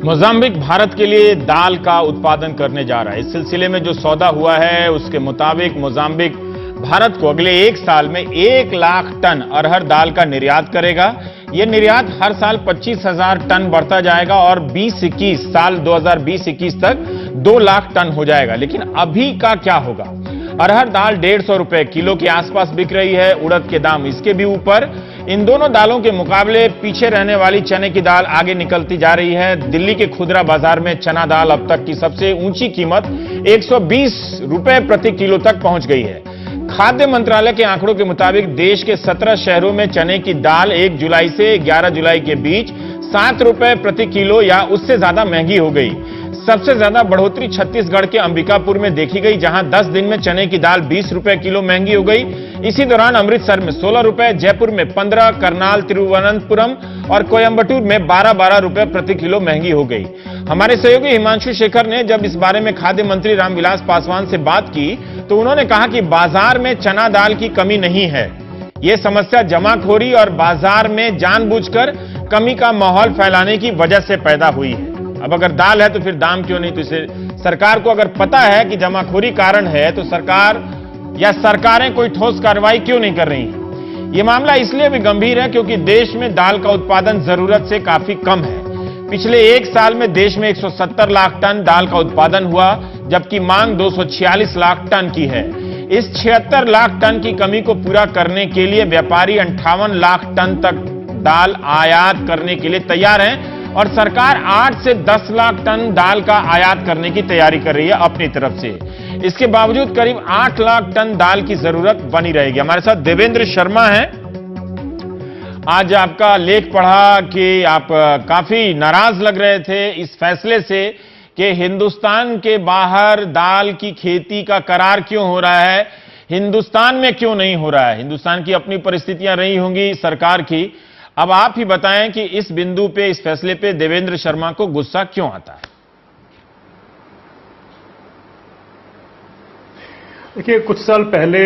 Mozambique Bharat के लिए दाल का उत्पादन करने जा रहा है। इस सिलसिले में जो सौदा हुआ है उसके मुताबिक मोजाम्बिक भारत को अगले 1 साल में 1 लाख टन अरहर दाल का निर्यात करेगा। यह निर्यात हर साल 25,000 टन बढ़ता जाएगा और 20-21 साल 2020-21 तक 2 लाख टन हो जाएगा। लेकिन अभी का क्या होगा? अरहर दाल 150 रुपए किलो के आसपास बिक रही है, उड़द के दाम इसके भी ऊपर। इन दोनों दालों के मुकाबले पीछे रहने वाली चने की दाल आगे निकलती जा रही है। दिल्ली के खुदरा बाजार में चना दाल अब तक की सबसे ऊंची कीमत 120 रुपए प्रति किलो तक पहुंच गई है। खाद्य मंत्रालय के आंकड़ों के मुताबिक देश के 17 शहरों में चने की दाल 1 जुलाई से 11 जुलाई के बीच 7 रुपए प्रति किलो या उससे ज्यादा महंगी हो गई। सबसे ज्यादा बढ़ोतरी छत्तीसगढ़ के अंबिकापुर में देखी गई, जहां 10 दिन में चने की दाल 20 रुपए किलो महंगी हो गई। इसी दौरान अमृतसर में 16 रुपए, जयपुर में 15, करनाल, तिरुवनंतपुरम और कोयंबटूर में 12-12 रुपए प्रति किलो महंगी हो गई। हमारे सहयोगी हिमांशु शेखर ने जब इस बारे में खाद्य मंत्री रामविलास पासवान से बात की तो उन्होंने कहा कि बाजार में चना दाल की कमी नहीं है, यह समस्या जमाखोरी और बाजार में जानबूझकर कमी का माहौल फैलाने की वजह से पैदा हुई है। अब अगर दाल है तो फिर दाम क्यों नहीं? तो इसे सरकार को अगर पता है कि जमाखोरी कारण है तो सरकार या सरकारें कोई ठोस कार्रवाई क्यों नहीं कर रही? यह मामला इसलिए भी गंभीर है क्योंकि देश में दाल का उत्पादन जरूरत से काफी कम है। पिछले 1 साल में देश में 170 लाख टन दाल का उत्पादन हुआ, जबकि मांग 246 लाख टन की है। इस 76 लाख टन की कमी को पूरा करने के लिए व्यापारी 58 लाख टन तक दाल आयात करने के लिए तैयार हैं और सरकार 8 से 10 लाख टन दाल का आयात करने की तैयारी कर रही है अपनी तरफ से। इसके बावजूद करीब 8 लाख टन दाल की जरूरत बनी रहेगी। हमारे साथ देवेंद्र शर्मा हैं। आज आपका लेख पढ़ा कि आप काफी नाराज लग रहे थे इस फैसले से कि हिंदुस्तान के बाहर दाल की खेती का करार क्यों हो रहा है, हिंदुस्तान में क्यों नहीं हो रहा है। हिंदुस्तान की अपनी परिस्थितियां रही होंगी सरकार की। अब आप ही बताएं कि इस बिंदु पे, इस फैसले पे देवेंद्र शर्मा को गुस्सा क्यों आता है। देखिए, कुछ साल पहले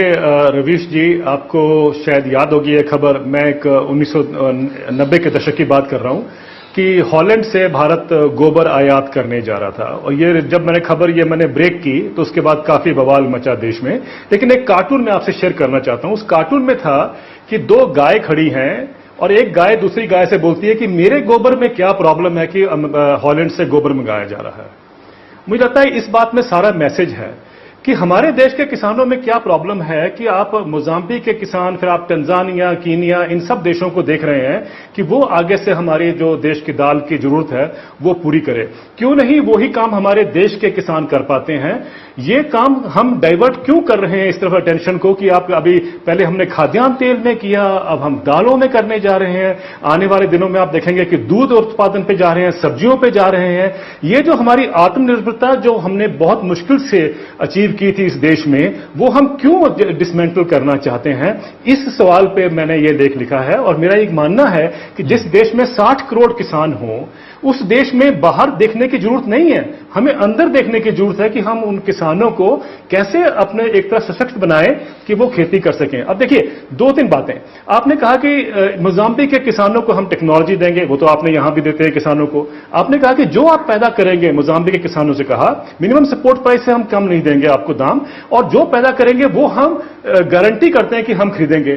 रवीश जी, आपको शायद याद होगी ये खबर, मैं एक 1990 के दशक की बात कर रहा हूं कि हॉलैंड से भारत गोबर आयात करने जा रहा था। और ये जब मैंने ब्रेक की तो उसके बाद काफी बवाल मचा देश में। लेकिन एक कार्टून मैं आपसे शेयर करना चाहता हूं। उस कार्टून में था कि 2 गाय खड़ी हैं और एक गाय दूसरी गाय से बोलती है कि मेरे गोबर में क्या प्रॉब्लम है कि हॉलैंड से गोबर मंगाया जा रहा है। मुझे लगता है इस बात में सारा मैसेज है कि हमारे देश के किसानों में क्या प्रॉब्लम है कि आप मोजाम्बिक के किसान, फिर आप तंजानिया, कीनिया, इन सब देशों को देख रहे हैं कि वो आगे से हमारी जो देश की दाल की जरूरत है वो पूरी करे। क्यों नहीं वही काम हमारे देश के किसान कर पाते हैं? ये काम हम डाइवर्ट क्यों कर रहे हैं इस तरफ अटेंशन को कि आप अभी पहले हमने खाद्यान्न तेल में किया, अब हम दालों में करने जा रहे हैं। आने वाले दिनों में आप देखेंगे कि दूध उत्पादन पे जा रहे हैं, सब्जियों पे जा रहे हैं। ये जो हमारी आत्मनिर्भरता जो हमने बहुत मुश्किल से अचीव की थी इस देश में, वो हम क्यों डिसमेंटल करना चाहते हैं? इस सवाल पे मैंने ये लेख लिखा है। और मेरा एक मानना है कि जिस देश में 60 करोड़ किसान हों, उस देश में बाहर देखने की जरूरत नहीं है, हमें अंदर देखने की जरूरत है कि हम उन किसानों को कैसे अपने एक तरह सशक्त बनाएं कि वो खेती कर सकें। अब देखिए, 2-3 बातें आपने कहा कि मोजाम्बिक के किसानों को हम टेक्नोलॉजी देंगे, वो तो आपने यहां भी देते हैं किसानों को। आपने कहा कि जो आप पैदा करेंगे, मोजाम्बिक के किसानों से कहा मिनिमम सपोर्ट प्राइस से हम कम नहीं देंगे आपको दाम, और जो पैदा करेंगे वो हम गारंटी करते हैं कि हम खरीदेंगे।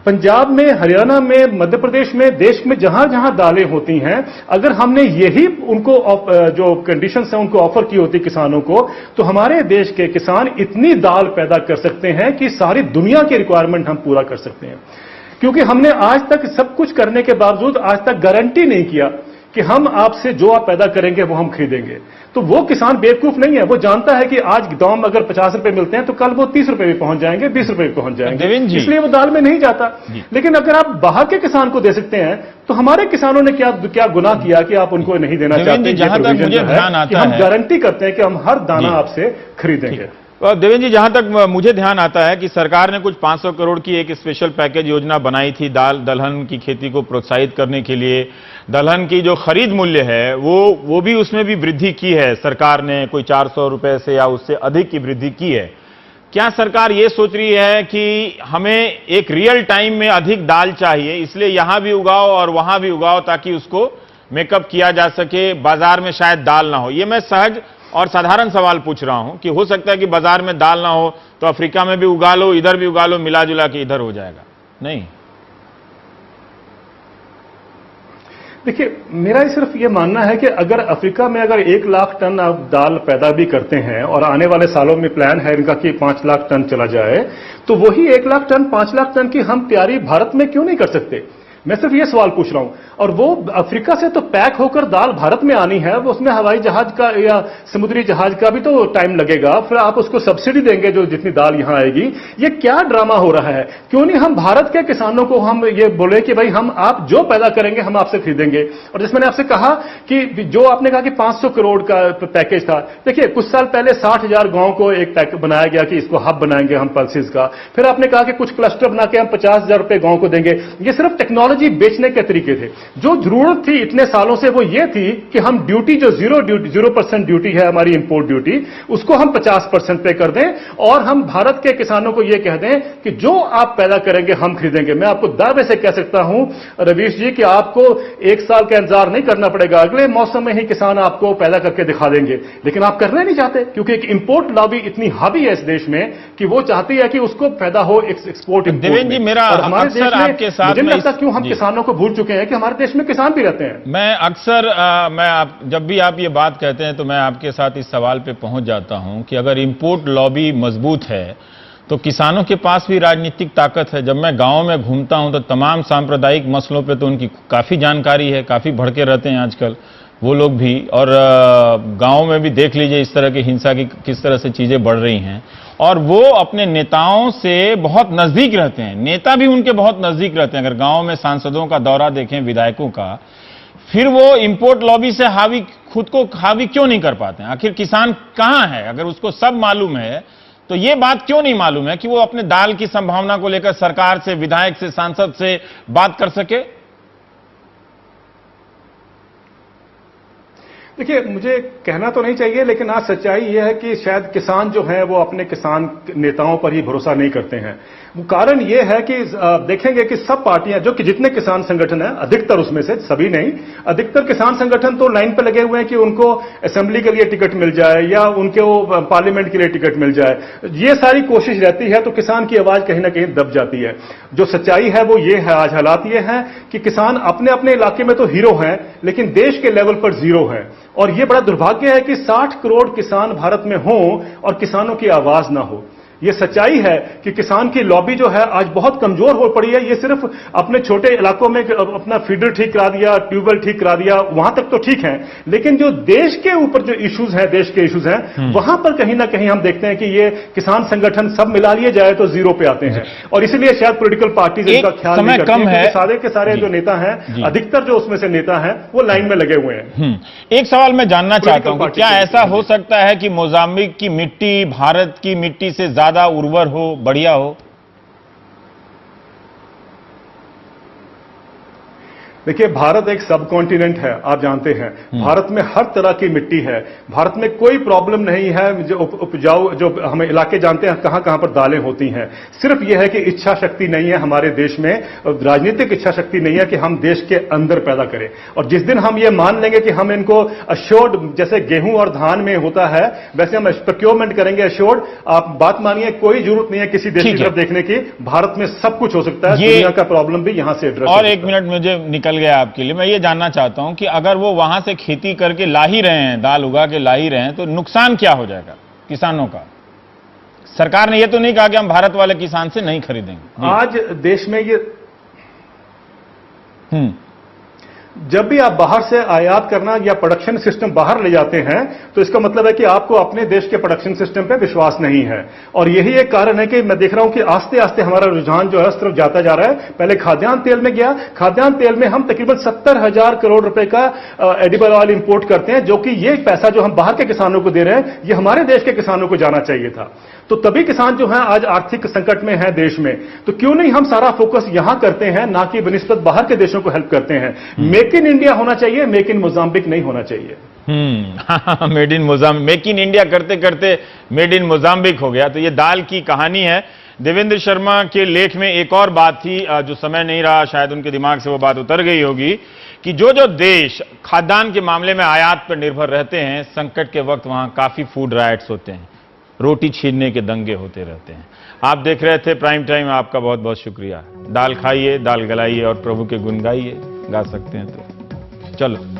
पंजाब में, हरियाणा में, मध्य प्रदेश में, देश में जहां जहां दालें होती हैं, अगर हमने यही उनको जो कंडीशंस हैं उनको ऑफर की होती किसानों को, तो हमारे देश के किसान इतनी दाल पैदा कर सकते हैं कि सारी दुनिया की रिक्वायरमेंट हम पूरा कर सकते हैं। क्योंकि हमने आज तक सब कुछ करने के बावजूद आज तक गारंटी नहीं किया कि हम आपसे जो आप पैदा करेंगे वो हम खरीदेंगे। तो वो किसान बेवकूफ नहीं है, वो जानता है कि आज दाम अगर 50 रुपए मिलते हैं तो कल वो 30 रुपए भी पहुंच जाएंगे, 20 रुपए भी पहुंच जाएंगे, इसलिए वो दाल में नहीं जाता। लेकिन अगर आप बाहर के किसान को दे सकते हैं तो हमारे किसानों ने क्या गुनाह किया कि आप उनको नहीं देना चाहते? जहां तक मुझे ध्यान आता है, हम गारंटी करते हैं कि हम हर दाना आपसे खरीदेंगे। देवेंद्र जी, जहां तक मुझे ध्यान आता है कि सरकार ने कुछ 500 करोड़ की एक स्पेशल पैकेज योजना बनाई थी दलहन की खेती को प्रोत्साहित करने के लिए। दलहन की जो खरीद मूल्य है वो भी उसमें भी वृद्धि की है सरकार ने, कोई 400 रुपए से या उससे अधिक की वृद्धि की है। क्या सरकार ये सोच रही है कि हमें एक रियल टाइम में अधिक दाल चाहिए, इसलिए यहां भी उगाओ और वहां भी उगाओ ताकि उसको मेकअप किया जा सके, बाजार में शायद दाल ना हो? ये मैं सहज और साधारण सवाल पूछ रहा हूं कि हो सकता है कि बाजार में दाल ना हो तो अफ्रीका में भी उगा लो, इधर भी उगा लो, मिला जुला के इधर हो जाएगा। नहीं, देखिए, मेरा सिर्फ ये मानना है कि अगर अफ्रीका में अगर 1 लाख टन आप दाल पैदा भी करते हैं और आने वाले सालों में प्लान है इनका कि 5 लाख टन चला जाए, तो वही 1 लाख टन, 5 लाख टन की हम तैयारी भारत में क्यों नहीं कर सकते? मैं सिर्फ ये सवाल पूछ रहा हूं। और वो अफ्रीका से तो पैक होकर दाल भारत में आनी है, वो उसमें हवाई जहाज का या समुद्री जहाज का भी तो टाइम लगेगा, फिर आप उसको सब्सिडी देंगे जो जितनी दाल यहां आएगी। ये क्या ड्रामा हो रहा है? क्यों नहीं हम भारत के किसानों को हम ये बोले कि भाई हम आप जो पैदा करेंगे हम आपसे खरीदेंगे। और जिस मैंने आपसे कहा कि जो आपने कहा कि 500 करोड़ का पैकेज था, देखिए कुछ साल पहले 60,000 गांव को एक पैकेज बनाया गया कि इसको हब बनाएंगे हम पल्सेस का। फिर आपने कहा कि कुछ क्लस्टर बना के हम 50,000 रुपए गांव को देंगे। ये सिर्फ टेक्नोलॉजी बेचने के तरीके थे। जो जरूरत थी इतने सालों से वो ये थी कि हम ड्यूटी जो 0% ड्यूटी है हमारी इंपोर्ट ड्यूटी, उसको हम 50% पे कर दें और हम भारत के किसानों को ये कह दें कि जो आप पैदा करेंगे हम खरीदेंगे। मैं आपको दावे से कह सकता हूं रवीश जी कि आपको 1 साल का इंतजार नहीं करना पड़ेगा, अगले मौसम में ही किसान आपको पैदा करके दिखा देंगे। लेकिन आप करना नहीं चाहते क्योंकि एक इंपोर्ट लॉबी इतनी हावी है इस देश में कि वो चाहती है कि उसको पैदा हो एक्सपोर्ट। देवेंद्र जी, मेरा अक्सर आपके साथ मुझे लगता है क्यों हम किसानों को भूल चुके हैं कि हमारे देश में किसान भी रहते हैं। मैं अक्सर जब भी आप ये बात कहते हैं तो मैं आपके साथ इस सवाल पे पहुंच जाता हूं कि अगर इंपोर्ट लॉबी मजबूत है तो किसानों के पास भी राजनीतिक ताकत है। जब मैं गांव में घूमता हूं तो तमाम सांप्रदायिक मसलों पे तो उनकी काफी जानकारी है, काफी भड़के रहते हैं आजकल। वो लोग भी, और गांव में भी देख लीजिए इस तरह की हिंसा की किस तरह से चीजें बढ़ रही हैं, और वो अपने नेताओं से बहुत नजदीक रहते हैं, नेता भी उनके बहुत नजदीक रहते हैं। अगर गांव में सांसदों का दौरा देखें, विधायकों का, फिर वो इंपोर्ट लॉबी से खुद को हावी क्यों नहीं कर पाते हैं? आखिर किसान कहां है? अगर उसको सब मालूम है तो ये बात क्यों नहीं मालूम है कि वो अपने दाल की संभावना को लेकर सरकार से, विधायक से, सांसद से बात कर सके? देखिए, मुझे कहना तो नहीं चाहिए, लेकिन आज सच्चाई यह है कि शायद किसान जो है वो अपने किसान नेताओं पर ही भरोसा नहीं करते हैं। वो कारण यह है कि देखेंगे कि सब पार्टियां, जो कि जितने किसान संगठन हैं, अधिकतर उसमें से, सभी नहीं, अधिकतर किसान संगठन तो लाइन पर लगे हुए हैं कि उनको असेंबली के लिए टिकट मिल जाए या उनके वो पार्लियामेंट के लिए टिकट मिल जाए। ये सारी कोशिश रहती है तो किसान की आवाज कहीं ना कहीं दब जाती है। जो सच्चाई है वो ये है, आज हालात ये हैं कि किसान अपने अपने इलाके में तो हीरो हैं, लेकिन देश के लेवल पर जीरो है। और यह बड़ा दुर्भाग्य है कि 60 करोड़ किसान भारत में हों और किसानों की आवाज ना हो। यह सच्चाई है कि किसान की लॉबी जो है आज बहुत कमजोर हो पड़ी है। ये सिर्फ अपने छोटे इलाकों में अपना फीडर ठीक करा दिया, ट्यूबवेल ठीक करा दिया, वहां तक तो ठीक है, लेकिन जो देश के ऊपर जो इश्यूज हैं, देश के इश्यूज हैं, वहां पर कहीं ना कहीं हम देखते हैं कि ये किसान संगठन सब मिला लिए जाए तो जीरो पे आते हैं। और इसलिए शायद पॉलिटिकल पार्टीज इसका ख्याल नहीं करती हैं, क्योंकि सारे के सारे जो नेता हैं, अधिकतर जो उसमें से नेता हैं, वो लाइन में लगे हुए हैं। एक सवाल मैं जानना चाहता हूं कि क्या ऐसा हो सकता है कि मोजाम्बिक की मिट्टी भारत की मिट्टी से ज्यादा उर्वर हो, बढ़िया हो? देखिए, भारत एक सब कॉन्टिनेंट है, आप जानते हैं। भारत में हर तरह की मिट्टी है, भारत में कोई प्रॉब्लम नहीं है। जो उपजाऊ, जो हम इलाके जानते हैं कहां कहां पर दालें होती हैं, सिर्फ यह है कि इच्छा शक्ति नहीं है हमारे देश में, राजनीतिक इच्छा शक्ति नहीं है कि हम देश के अंदर पैदा करें। और जिस दिन हम ये मान लेंगे कि हम इनको अश्योर्ड, जैसे गेहूं और धान में होता है, वैसे हम प्रोक्योरमेंट करेंगे अश्योर्ड, आप बात मानिए, कोई जरूरत नहीं है किसी देश की तरफ देखने की। भारत में सब कुछ हो सकता है, दुनिया का प्रॉब्लम भी यहां से एड्रेस। और एक मिनट मुझे निकल गया आपके लिए, मैं ये जानना चाहता हूं कि अगर वो वहां से खेती करके ला ही रहे हैं, दाल उगा के ला ही रहे हैं, तो नुकसान क्या हो जाएगा किसानों का? सरकार ने ये तो नहीं कहा कि हम भारत वाले किसान से नहीं खरीदेंगे। आज देश में ये जब भी आप बाहर से आयात करना या प्रोडक्शन सिस्टम बाहर ले जाते हैं, तो इसका मतलब है कि आपको अपने देश के प्रोडक्शन सिस्टम पे विश्वास नहीं है। और यही एक कारण है कि मैं देख रहा हूं कि आस्ते आस्ते हमारा रुझान जो है उस तरफ जाता जा रहा है। पहले खाद्यान्न तेल में गया, खाद्यान्न तेल में हम तकरीबन 70,000 करोड़ रुपए का एडिबल ऑयल इंपोर्ट करते हैं, जो कि ये पैसा जो हम बाहर के किसानों को दे रहे हैं, ये हमारे देश के किसानों को जाना चाहिए था। तो तभी किसान जो है आज आर्थिक संकट में है देश में। तो क्यों नहीं हम सारा फोकस यहां करते हैं, ना कि बनिस्बत बाहर के देशों को हेल्प करते हैं। मेक इन इंडिया होना चाहिए, मेक इन मोजाम्बिक नहीं होना चाहिए। Made in Mozambique, make in India करते करते मेड इन मोजाम्बिक हो गया। तो ये दाल की कहानी है। देवेंद्र शर्मा के लेख में एक और बात थी, जो समय नहीं रहा, शायद उनके दिमाग से वो बात उतर गई होगी, कि जो जो देश खाद्यान्न के मामले में आयात पर निर्भर रहते हैं, संकट के वक्त वहां काफी फूड राइट्स होते हैं, रोटी छीनने के दंगे होते रहते हैं। आप देख रहे थे प्राइम टाइम, आपका बहुत बहुत शुक्रिया। दाल खाइए, दाल गलाइए और प्रभु के गुण गाइए, गा सकते हैं तो चलो।